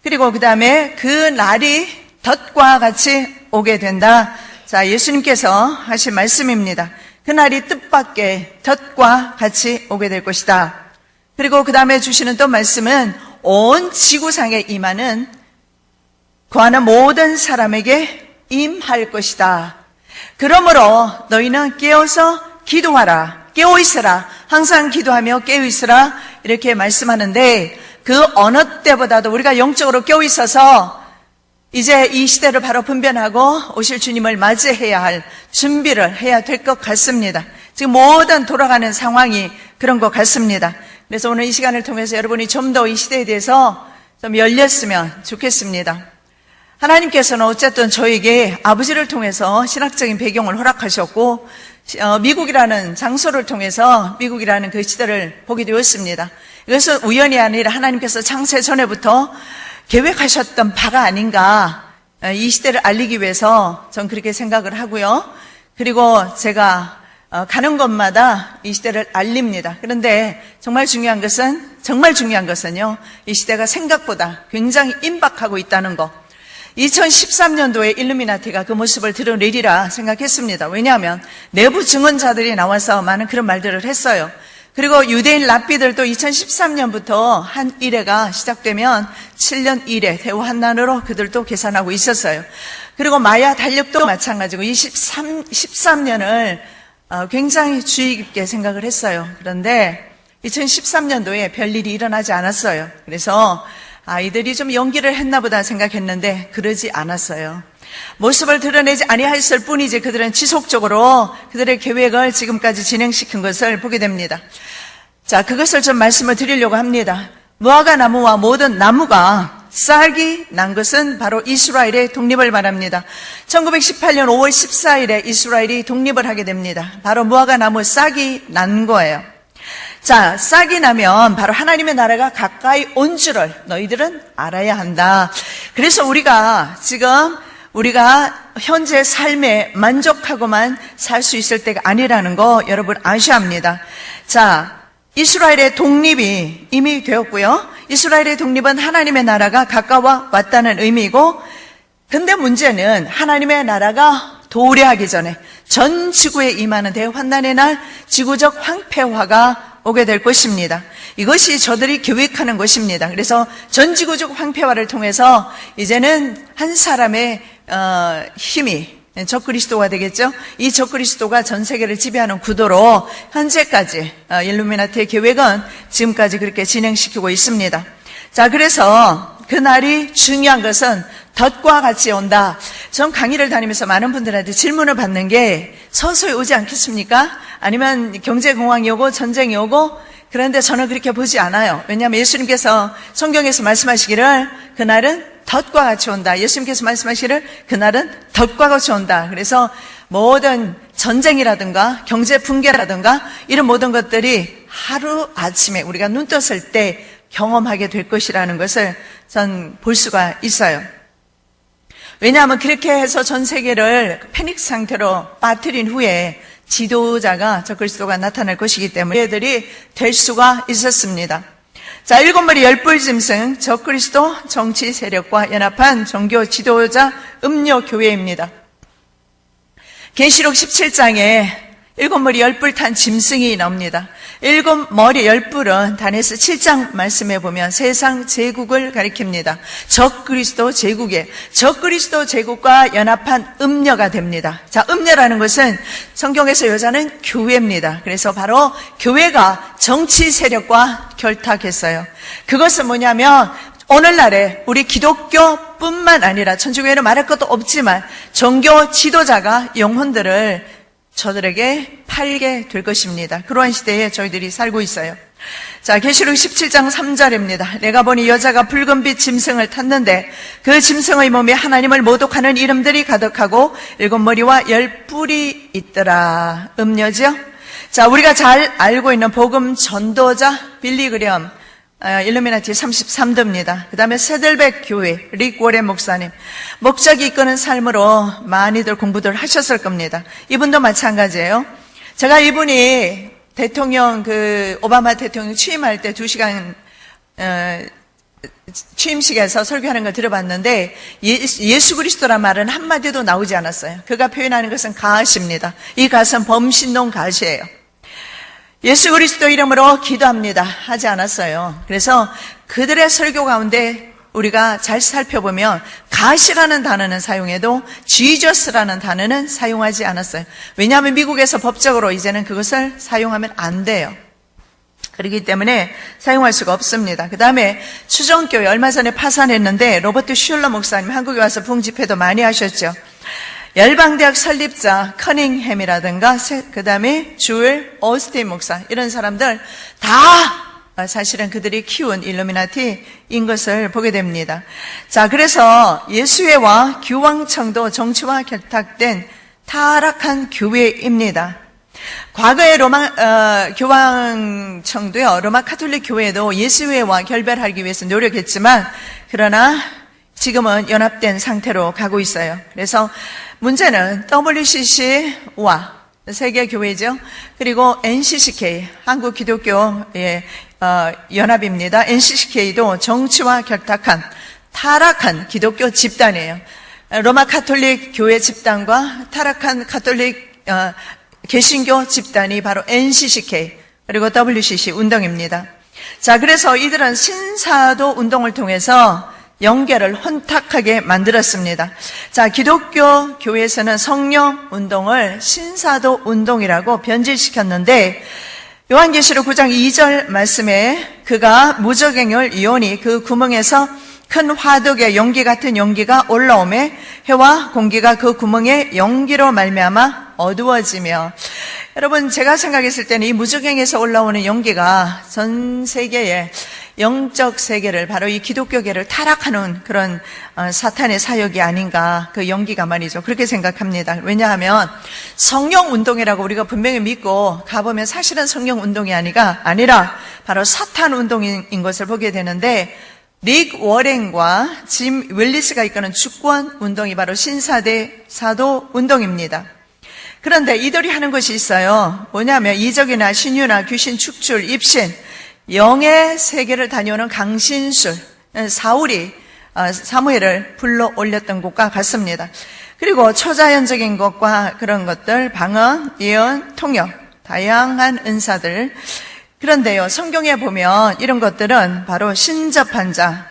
그리고 그 다음에 그 날이 덫과 같이 오게 된다. 자, 예수님께서 하신 말씀입니다. 그 날이 뜻밖의 덫과 같이 오게 될 것이다. 그리고 그 다음에 주시는 또 말씀은 온 지구상에 임하는 구하는 모든 사람에게 임할 것이다. 그러므로 너희는 깨어서 기도하라. 깨어 있으라. 항상 기도하며 깨어 있으라. 이렇게 말씀하는데 그 어느 때보다도 우리가 영적으로 깨어 있어서 이제 이 시대를 바로 분별하고 오실 주님을 맞이해야 할 준비를 해야 될 것 같습니다. 지금 모든 돌아가는 상황이 그런 것 같습니다. 그래서 오늘 이 시간을 통해서 여러분이 좀 더 이 시대에 대해서 좀 열렸으면 좋겠습니다. 하나님께서는 어쨌든 저에게 아버지를 통해서 신학적인 배경을 허락하셨고 미국이라는 장소를 통해서 미국이라는 그 시대를 보게 되었습니다. 이것은 우연이 아니라 하나님께서 창세 전에부터 계획하셨던 바가 아닌가, 이 시대를 알리기 위해서 전 그렇게 생각을 하고요. 그리고 제가 가는 곳마다 이 시대를 알립니다. 그런데 정말 중요한 것은요, 이 시대가 생각보다 굉장히 임박하고 있다는 것. 2013년도에 일루미나티가 그 모습을 드러내리라 생각했습니다. 왜냐하면 내부 증언자들이 나와서 많은 그런 말들을 했어요. 그리고 유대인 랍비들도 2013년부터 한 일회가 시작되면 7년 일회 대환난으로 그들도 계산하고 있었어요. 그리고 마야 달력도 마찬가지고 13년을 굉장히 주의 깊게 생각을 했어요. 그런데 2013년도에 별일이 일어나지 않았어요. 그래서 아이들이 좀 연기를 했나 보다 생각했는데 그러지 않았어요. 모습을 드러내지 아니하였을 뿐이지 그들은 지속적으로 그들의 계획을 지금까지 진행시킨 것을 보게 됩니다. 자, 그것을 좀 말씀을 드리려고 합니다. 무화과 나무와 모든 나무가 싹이 난 것은 바로 이스라엘의 독립을 말합니다. 1918년 5월 14일에 이스라엘이 독립을 하게 됩니다. 바로 무화과 나무 싹이 난 거예요. 자, 싹이 나면 바로 하나님의 나라가 가까이 온 줄을 너희들은 알아야 한다. 그래서 우리가 현재 삶에 만족하고만 살 수 있을 때가 아니라는 거 여러분 아셔야 합니다. 자, 이스라엘의 독립이 이미 되었고요. 이스라엘의 독립은 하나님의 나라가 가까워 왔다는 의미고, 근데 문제는 하나님의 나라가 도래하기 전에 전 지구에 임하는 대환난의 날 지구적 황폐화가 오게 될 것입니다. 이것이 저들이 계획하는 것입니다. 그래서 전 지구적 황폐화를 통해서 이제는 한 사람의 힘이 적그리스도가 되겠죠. 이 적그리스도가 전 세계를 지배하는 구도로 현재까지 일루미나티의 계획은 지금까지 그렇게 진행시키고 있습니다. 자, 그래서 그날이 중요한 것은 덫과 같이 온다. 전 강의를 다니면서 많은 분들한테 질문을 받는 게 서서히 오지 않겠습니까? 아니면 경제공황이 오고 전쟁이 오고, 그런데 저는 그렇게 보지 않아요. 왜냐하면 예수님께서 성경에서 말씀하시기를 그날은 덫과 같이 온다. 예수님께서 말씀하시기를 그날은 덫과 같이 온다. 그래서 모든 전쟁이라든가 경제 붕괴라든가 이런 모든 것들이 하루아침에 우리가 눈 떴을 때 경험하게 될 것이라는 것을 전 볼 수가 있어요. 왜냐하면 그렇게 해서 전 세계를 패닉 상태로 빠뜨린 후에 지도자가 적그리스도가 나타날 것이기 때문에 얘들이 될 수가 있었습니다. 자, 7머리 10뿔 짐승, 적그리스도 정치 세력과 연합한 종교 지도자 음녀교회입니다. 계시록 17장에 7머리 10뿔 탄 짐승이 나옵니다. 7머리 10뿔은 다니엘서 7장 말씀해 보면 세상 제국을 가리킵니다. 적그리스도 제국과 연합한 음녀가 됩니다. 자, 음녀라는 것은 성경에서 여자는 교회입니다. 그래서 바로 교회가 정치 세력과 결탁했어요. 그것은 뭐냐면 오늘날에 우리 기독교뿐만 아니라 천주교회는 말할 것도 없지만 종교 지도자가 영혼들을 저들에게 팔게 될 것입니다. 그러한 시대에 저희들이 살고 있어요. 자, 계시록 17장 3절입니다. 내가 보니 여자가 붉은빛 짐승을 탔는데 그 짐승의 몸에 하나님을 모독하는 이름들이 가득하고 7머리와 10뿔이 있더라. 음녀죠? 자, 우리가 잘 알고 있는 복음 전도자 빌리그램 일루미나티 33도입니다. 그 다음에 세들백 교회 릭 워렌 목사님, 목적이 이끄는 삶으로 많이들 공부들 하셨을 겁니다. 이분도 마찬가지예요. 제가 이분이 오바마 대통령 취임할 때 2시간 취임식에서 설교하는 걸 들어봤는데 예수 그리스도란 말은 한마디도 나오지 않았어요. 그가 표현하는 것은 가시입니다. 이 가시는 범신론 가시예요. 예수 그리스도 이름으로 기도합니다 하지 않았어요. 그래서 그들의 설교 가운데 우리가 잘 살펴보면 가시라는 단어는 사용해도 지저스라는 단어는 사용하지 않았어요. 왜냐하면 미국에서 법적으로 이제는 그것을 사용하면 안 돼요. 그렇기 때문에 사용할 수가 없습니다. 그 다음에 추정교회 얼마 전에 파산했는데 로버트 슐러 목사님 한국에 와서 부흥집회도 많이 하셨죠. 열방대학 설립자 커닝햄이라든가 그 다음에 주얼 오스틴 목사, 이런 사람들 다 사실은 그들이 키운 일루미나티인 것을 보게 됩니다. 자, 그래서 예수회와 교황청도 정치와 결탁된 타락한 교회입니다. 과거의 교황청도요, 로마 카톨릭 교회도 예수회와 결별하기 위해서 노력했지만 그러나 지금은 연합된 상태로 가고 있어요. 그래서 문제는 WCC와 세계교회죠. 그리고 NCCK, 한국기독교의 연합입니다. NCCK도 정치와 결탁한 타락한 기독교 집단이에요. 로마 카톨릭 교회 집단과 타락한 카톨릭 개신교 집단이 바로 NCCK 그리고 WCC 운동입니다. 자, 그래서 이들은 신사도 운동을 통해서 연계를 혼탁하게 만들었습니다. 자, 기독교 교회에서는 성령 운동을 신사도 운동이라고 변질시켰는데 요한계시록 9장 2절 말씀에 그가 무적행을 이오니 그 구멍에서 큰 화덕에 연기 같은 연기가 올라오매 해와 공기가 그 구멍에 연기로 말미암아 어두워지며. 여러분, 제가 생각했을 때는 이 무적행에서 올라오는 연기가 전 세계의 영적 세계를, 바로 이 기독교계를 타락하는 그런 사탄의 사역이 아닌가, 그 연기가 말이죠. 그렇게 생각합니다. 왜냐하면 성령 운동이라고 우리가 분명히 믿고 가보면 사실은 성령 운동이 아니라 바로 사탄 운동인 것을 보게 되는데, 릭 워렌과 짐 윌리스가 이끄는 주권 운동이 바로 신사대 사도 운동입니다. 그런데 이들이 하는 것이 있어요. 뭐냐면 이적이나 신유나 귀신 축출, 입신, 영의 세계를 다녀오는 강신술, 사울이 사무엘을 불러 올렸던 것과 같습니다. 그리고 초자연적인 것과 그런 것들, 방언, 예언, 통역, 다양한 은사들. 그런데요, 성경에 보면 이런 것들은 바로 신접한 자,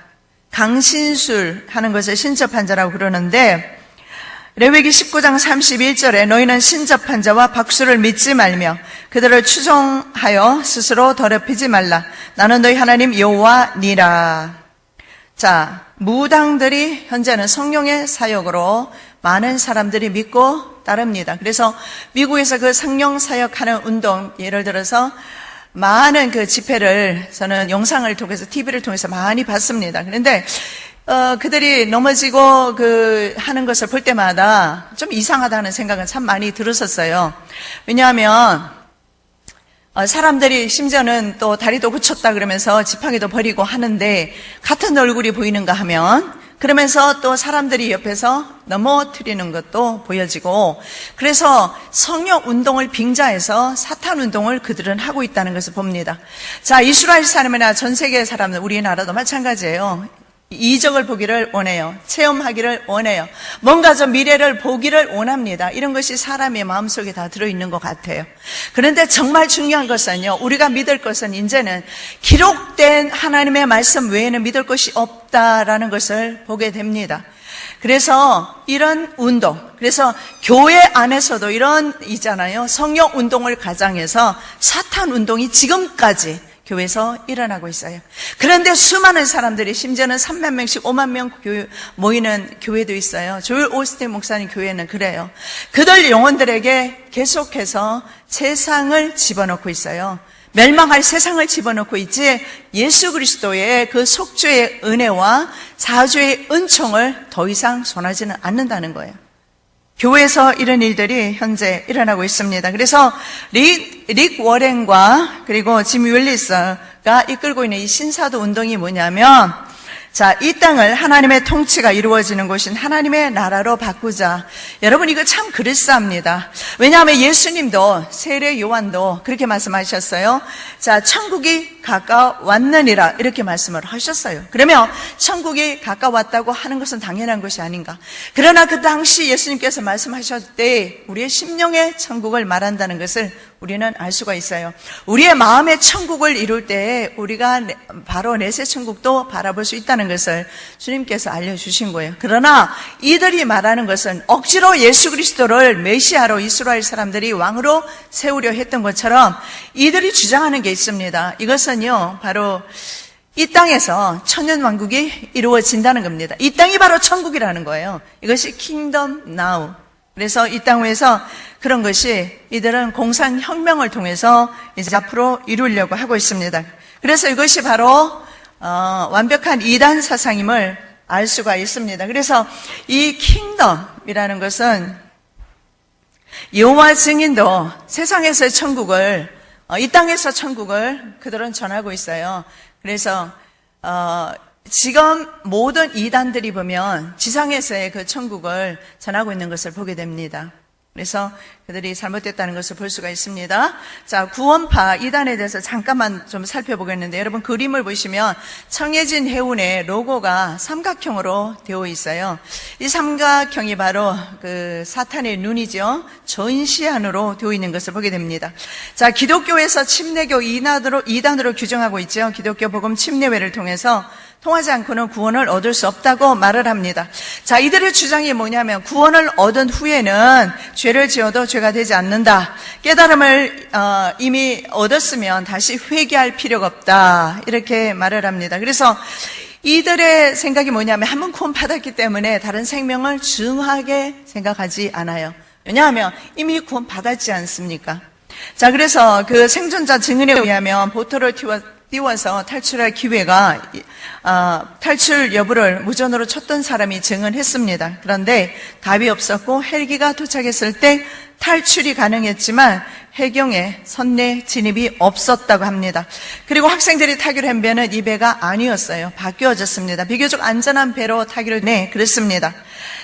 강신술 하는 것을 신접한 자라고 그러는데, 레위기 19장 31절에 너희는 신접한 자와 박수를 믿지 말며 그들을 추종하여 스스로 더럽히지 말라. 나는 너희 하나님 여호와니라. 자, 무당들이 현재는 성령의 사역으로 많은 사람들이 믿고 따릅니다. 그래서 미국에서 그 성령 사역하는 운동, 예를 들어서 많은 그 집회를 저는 영상을 통해서, TV를 통해서 많이 봤습니다. 그런데 그들이 넘어지고 하는 것을 볼 때마다 좀 이상하다는 생각은 참 많이 들었었어요. 왜냐하면 사람들이 심지어는 또 다리도 고쳤다 그러면서 지팡이도 버리고 하는데 같은 얼굴이 보이는가 하면, 그러면서 또 사람들이 옆에서 넘어뜨리는 것도 보여지고, 그래서 성령 운동을 빙자해서 사탄 운동을 그들은 하고 있다는 것을 봅니다. 자, 이스라엘 사람이나 전 세계 사람들, 우리나라도 마찬가지예요. 이적을 보기를 원해요. 체험하기를 원해요. 뭔가 좀 미래를 보기를 원합니다. 이런 것이 사람의 마음속에 다 들어있는 것 같아요. 그런데 정말 중요한 것은요, 우리가 믿을 것은 이제는 기록된 하나님의 말씀 외에는 믿을 것이 없다라는 것을 보게 됩니다. 그래서 이런 운동, 그래서 교회 안에서도 이런 있잖아요. 성령 운동을 가장해서 사탄 운동이 지금까지 교회에서 일어나고 있어요. 그런데 수많은 사람들이, 심지어는 3만 명씩 5만 명 모이는 교회도 있어요. 조엘 오스틴 목사님 교회는 그래요. 그들 영혼들에게 계속해서 세상을 집어넣고 있어요. 멸망할 세상을 집어넣고 있지, 예수 그리스도의 그 속죄의 은혜와 사죄의 은총을 더 이상 전하지는 않는다는 거예요. 교회에서 이런 일들이 현재 일어나고 있습니다. 그래서 릭 워렌과 그리고 짐 윌리스가 이끌고 있는 이 신사도 운동이 뭐냐면, 자, 이 땅을 하나님의 통치가 이루어지는 곳인 하나님의 나라로 바꾸자. 여러분, 이거 참 그럴싸합니다. 왜냐하면 예수님도, 세례 요한도 그렇게 말씀하셨어요. 자, 천국이 가까웠느니라, 이렇게 말씀을 하셨어요. 그러면 천국이 가까웠다고 하는 것은 당연한 것이 아닌가. 그러나 그 당시 예수님께서 말씀하셨을 때 우리의 심령의 천국을 말한다는 것을 우리는 알 수가 있어요. 우리의 마음의 천국을 이룰 때 우리가 바로 내세 천국도 바라볼 수 있다는 것을 주님께서 알려주신 거예요. 그러나 이들이 말하는 것은 억지로 예수 그리스도를 메시아로 이스라엘 사람들이 왕으로 세우려 했던 것처럼 이들이 주장하는 게 있습니다. 이것은요, 바로 이 땅에서 천년왕국이 이루어진다는 겁니다. 이 땅이 바로 천국이라는 거예요. 이것이 킹덤 나우. 그래서 이 땅 위에서 그런 것이 이들은 공산혁명을 통해서 이제 앞으로 이루려고 하고 있습니다. 그래서 이것이 바로 완벽한 이단 사상임을 알 수가 있습니다. 그래서 이 킹덤이라는 것은 여호와 증인도 세상에서의 천국을, 이 땅에서 천국을 그들은 전하고 있어요. 그래서 지금 모든 이단들이 보면 지상에서의 그 천국을 전하고 있는 것을 보게 됩니다. 그래서 그들이 잘못됐다는 것을 볼 수가 있습니다. 자, 구원파 이단에 대해서 잠깐만 좀 살펴보겠는데, 여러분 그림을 보시면 청해진 해운의 로고가 삼각형으로 되어 있어요. 이 삼각형이 바로 그 사탄의 눈이죠. 전시안으로 되어 있는 것을 보게 됩니다. 자, 기독교에서 침례교 이단으로 규정하고 있죠. 기독교 복음 침례회를 통해서 통하지 않고는 구원을 얻을 수 없다고 말을 합니다. 자, 이들의 주장이 뭐냐면 구원을 얻은 후에는 죄를 지어도 죄가 되지 않는다. 깨달음을 이미 얻었으면 다시 회개할 필요가 없다. 이렇게 말을 합니다. 그래서 이들의 생각이 뭐냐면 한 번 구원 받았기 때문에 다른 생명을 중하게 생각하지 않아요. 왜냐하면 이미 구원 받았지 않습니까? 자, 그래서 그 생존자 증언에 의하면 보트를 띄워서 탈출할 기회가 탈출 여부를 무전으로 쳤던 사람이 증언했습니다. 그런데 답이 없었고 헬기가 도착했을 때 탈출이 가능했지만 해경에 선내 진입이 없었다고 합니다. 그리고 학생들이 타기로 한 배는 이 배가 아니었어요. 바뀌어졌습니다. 비교적 안전한 배로 타기로 그랬습니다.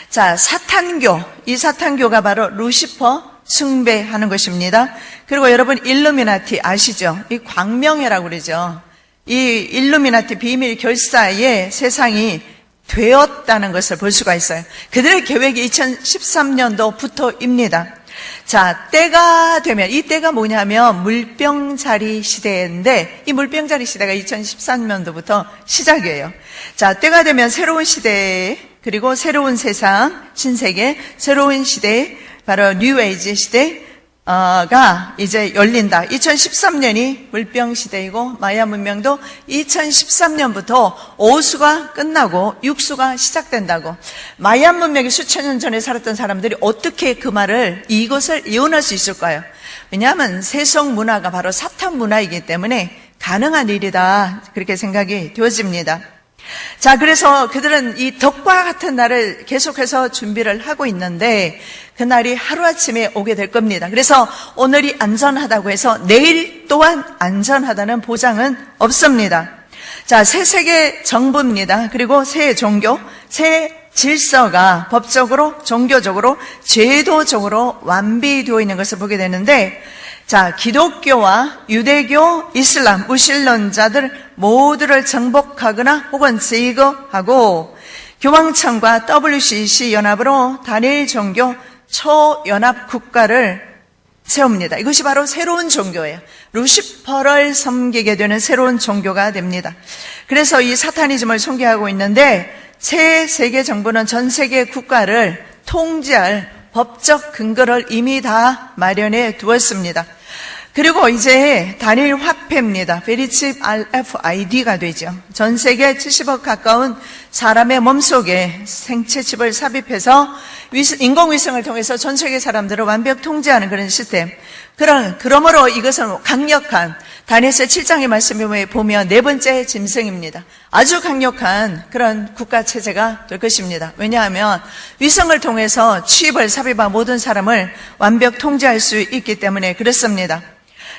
자, 사탄교, 이 사탄교가 바로 루시퍼 숭배하는 것입니다. 그리고 여러분 일루미나티 아시죠? 이 광명회라고 그러죠. 이 일루미나티 비밀 결사에 세상이 되었다는 것을 볼 수가 있어요. 그들의 계획이 2013년도부터입니다. 자, 때가 되면, 이 때가 뭐냐면 물병자리 시대인데, 이 물병자리 시대가 2013년도부터 시작이에요. 자, 때가 되면 새로운 시대, 그리고 새로운 세상, 신세계, 새로운 시대, 바로 뉴에이지 시대가 이제 열린다. 2013년이 물병 시대이고 마야 문명도 2013년부터 오수가 끝나고 육수가 시작된다고. 마야 문명이 수천 년 전에 살았던 사람들이 어떻게 그 말을 이것을 이혼할 수 있을까요? 왜냐하면 세속 문화가 바로 사탄 문화이기 때문에 가능한 일이다. 그렇게 생각이 되어집니다. 자, 그래서 그들은 이 덕과 같은 날을 계속해서 준비를 하고 있는데 그날이 하루아침에 오게 될 겁니다. 그래서 오늘이 안전하다고 해서 내일 또한 안전하다는 보장은 없습니다. 자, 새 세계 정부입니다. 그리고 새 종교, 새 질서가 법적으로, 종교적으로, 제도적으로 완비되어 있는 것을 보게 되는데, 자, 기독교와 유대교, 이슬람, 무신론자들 모두를 정복하거나 혹은 제거하고 교황청과 WCC 연합으로 단일 종교 초연합 국가를 세웁니다. 이것이 바로 새로운 종교예요. 루시퍼를 섬기게 되는 새로운 종교가 됩니다. 그래서 이 사타니즘을 선교하고 있는데 새 세계 정부는 전 세계 국가를 통제할 법적 근거를 이미 다 마련해 두었습니다. 그리고 이제 단일 화폐입니다. 베리칩 RFID가 되죠. 전 세계 70억 가까운 사람의 몸속에 생체 칩을 삽입해서 인공위성을 통해서 전 세계 사람들을 완벽 통제하는 그런 시스템. 그러므로 이것은 강력한 다니엘서 7장의 말씀에 보면 네 번째 짐승입니다. 아주 강력한 그런 국가 체제가 될 것입니다. 왜냐하면 위성을 통해서 칩을 삽입한 모든 사람을 완벽 통제할 수 있기 때문에 그렇습니다.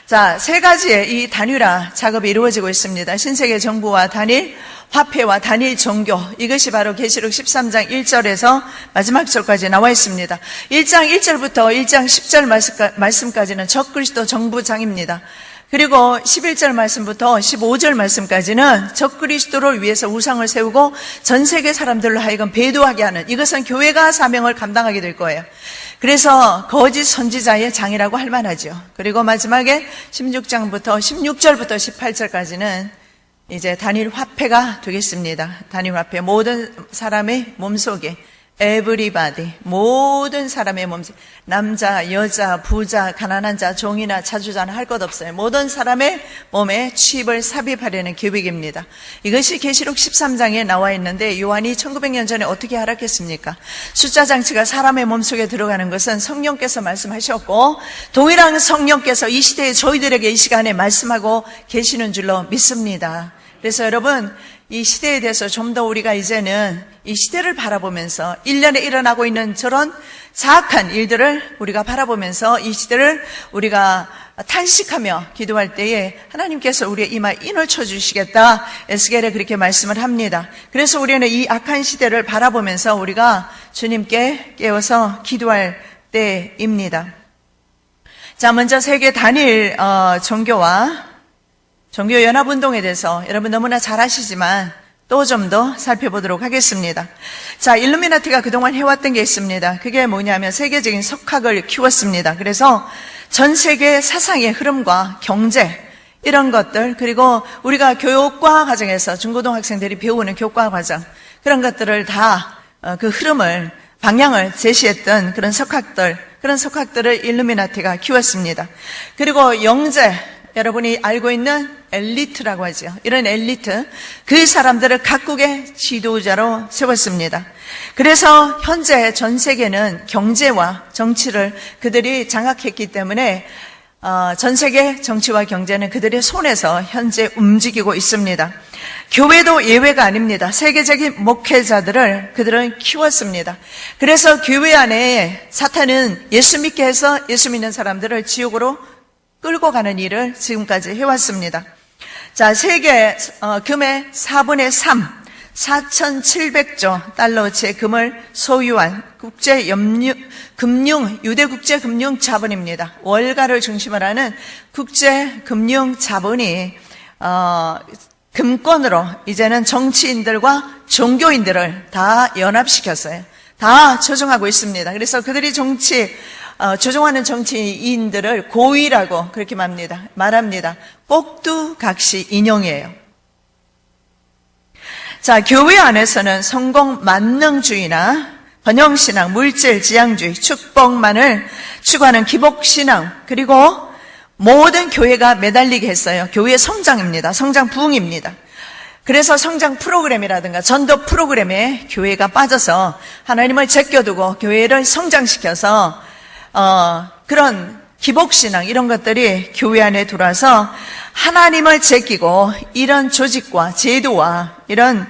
자, 세 가지의 이 단일화 작업이 이루어지고 있습니다. 신세계 정부와 단일 화폐와 단일 종교, 이것이 바로 계시록 13장 1절에서 마지막 절까지 나와 있습니다. 1장 1절부터 1장 10절 말씀까지는 적그리스도 정부장입니다. 그리고 11절 말씀부터 15절 말씀까지는 적그리스도를 위해서 우상을 세우고 전 세계 사람들로 하여금 배도하게 하는, 이것은 교회가 사명을 감당하게 될 거예요. 그래서 거짓 선지자의 장이라고 할 만하죠. 그리고 마지막에 16절부터 18절까지는 이제 단일 화폐가 되겠습니다. 단일 화폐, 모든 사람의 몸속에 everybody, 모든 사람의 몸속, 남자, 여자, 부자, 가난한 자, 종이나 자주자나 할 것 없어요. 모든 사람의 몸에 칩을 삽입하려는 계획입니다. 이것이 계시록 13장에 나와 있는데 요한이 1900년 전에 어떻게 알았겠습니까? 숫자 장치가 사람의 몸속에 들어가는 것은 성령께서 말씀하셨고 동일한 성령께서 이 시대에 저희들에게 이 시간에 말씀하고 계시는 줄로 믿습니다. 그래서 여러분, 이 시대에 대해서 좀 더 우리가 이제는 이 시대를 바라보면서 1년에 일어나고 있는 저런 사악한 일들을 우리가 바라보면서 이 시대를 우리가 탄식하며 기도할 때에 하나님께서 우리의 이마에 인을 쳐주시겠다, 에스겔에 그렇게 말씀을 합니다. 그래서 우리는 이 악한 시대를 바라보면서 우리가 주님께 깨어서 기도할 때입니다. 자, 먼저 세계 단일 종교와 종교연합운동에 대해서 여러분 너무나 잘 아시지만 또 좀 더 살펴보도록 하겠습니다. 자, 일루미나티가 그동안 해왔던 게 있습니다. 그게 뭐냐면 세계적인 석학을 키웠습니다. 그래서 전 세계 사상의 흐름과 경제, 이런 것들, 그리고 우리가 교육과 과정에서 중고등학생들이 배우는 교과 과정, 그런 것들을 다 그 흐름을, 방향을 제시했던 그런 석학들을 일루미나티가 키웠습니다. 그리고 영재, 여러분이 알고 있는 엘리트라고 하죠. 이런 엘리트, 그 사람들을 각국의 지도자로 세웠습니다. 그래서 현재 전 세계는 경제와 정치를 그들이 장악했기 때문에 전 세계 정치와 경제는 그들의 손에서 현재 움직이고 있습니다. 교회도 예외가 아닙니다. 세계적인 목회자들을 그들은 키웠습니다. 그래서 교회 안에 사탄은 예수 믿게 해서 예수 믿는 사람들을 지옥으로 끌고 가는 일을 지금까지 해왔습니다. 자, 세계 금의 4분의 3, 4,700조 달러어치의 금을 소유한 유대 국제금융자본입니다. 월가를 중심으로 하는 국제금융자본이 금권으로 이제는 정치인들과 종교인들을 다 연합시켰어요. 다 조종하고 있습니다. 그래서 그들이 조종하는 정치인들을 고위라고 그렇게 말합니다. 꼭두각시 인용이에요. 자, 교회 안에서는 성공 만능주의나 번영신앙, 물질지향주의, 축복만을 추구하는 기복신앙, 그리고 모든 교회가 매달리게 했어요. 교회의 성장입니다. 성장 부흥입니다. 그래서 성장 프로그램이라든가 전도 프로그램에 교회가 빠져서 하나님을 제껴두고 교회를 성장시켜서 그런 기복신앙 이런 것들이 교회 안에 들어와서 하나님을 제끼고 이런 조직과 제도와 이런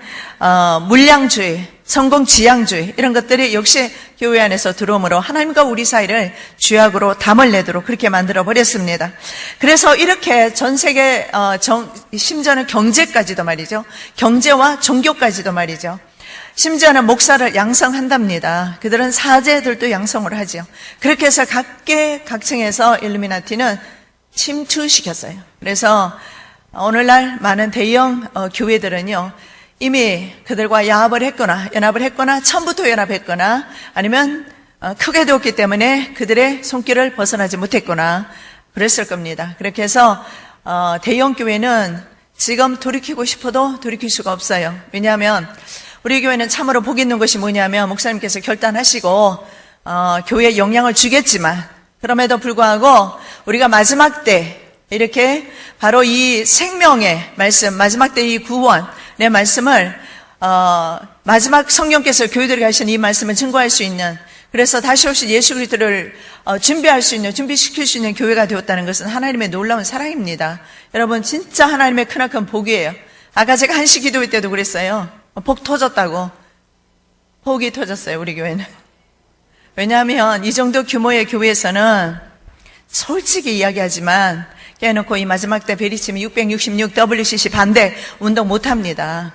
물량주의, 성공지향주의 이런 것들이 역시 교회 안에서 들어오므로 하나님과 우리 사이를 죄악으로 담을 내도록 그렇게 만들어 버렸습니다. 그래서 이렇게 전 세계 심지어는 경제까지도 말이죠. 경제와 종교까지도 말이죠. 심지어는 목사를 양성한답니다. 그들은 사제들도 양성을 하죠. 그렇게 해서 각계각층에서 일루미나티는 침투시켰어요. 그래서 오늘날 많은 대형 교회들은요, 이미 그들과 연합을 했거나 처음부터 연합했거나 아니면 크게 되었기 때문에 그들의 손길을 벗어나지 못했거나 그랬을 겁니다. 그렇게 해서 대형 교회는 지금 돌이키고 싶어도 돌이킬 수가 없어요. 왜냐하면 우리 교회는 참으로 복 있는 것이 뭐냐면 목사님께서 결단하시고 교회에 영향을 주겠지만 그럼에도 불구하고 우리가 마지막 때 이렇게 바로 이 생명의 말씀, 마지막 때 이 구원의 말씀을 마지막 성령께서 교회들에게 하신 이 말씀을 증거할 수 있는, 그래서 다시 오실 예수 그리스도를 준비시킬 수 있는 교회가 되었다는 것은 하나님의 놀라운 사랑입니다. 여러분 진짜 하나님의 크나큰 복이에요. 아까 제가 한시 기도회 때도 그랬어요. 복 터졌다고. 복이 터졌어요, 우리 교회는. 왜냐하면 이 정도 규모의 교회에서는 솔직히 이야기하지만 깨놓고 이 마지막 때 베리침이 666 WCC 반대 운동 못합니다.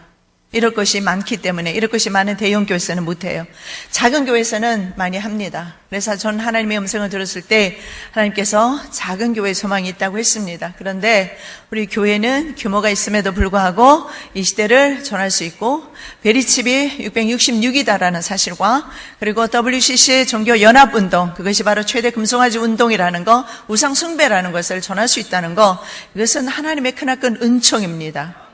이럴 것이 많기 때문에, 이럴 것이 많은 대형 교회에서는 못해요. 작은 교회에서는 많이 합니다. 그래서 전 하나님의 음성을 들었을 때 하나님께서 작은 교회에 소망이 있다고 했습니다. 그런데 우리 교회는 규모가 있음에도 불구하고 이 시대를 전할 수 있고, 베리칩이 666이다라는 사실과, 그리고 WCC의 종교연합운동, 그것이 바로 최대 금송아지 운동이라는 거, 우상숭배라는 것을 전할 수 있다는 거, 이것은 하나님의 크나큰 은총입니다.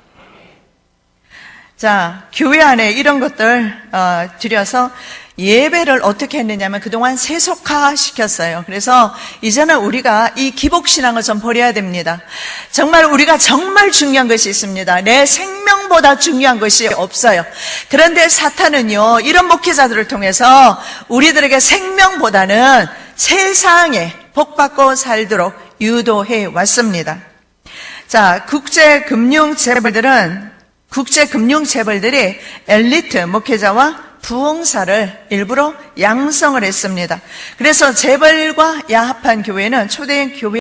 자, 교회 안에 이런 것들 들여서 예배를 어떻게 했느냐면 그동안 세속화 시켰어요. 그래서 이제는 우리가 이 기복신앙을 좀 버려야 됩니다. 정말 우리가 정말 중요한 것이 있습니다. 내 생명보다 중요한 것이 없어요. 그런데 사탄은요, 이런 목회자들을 통해서 우리들에게 생명보다는 세상에 복받고 살도록 유도해 왔습니다. 자, 국제금융재벌들이 엘리트 목회자와 부흥사를 일부러 양성을 했습니다. 그래서 재벌과 야합한 교회는 초대형 교회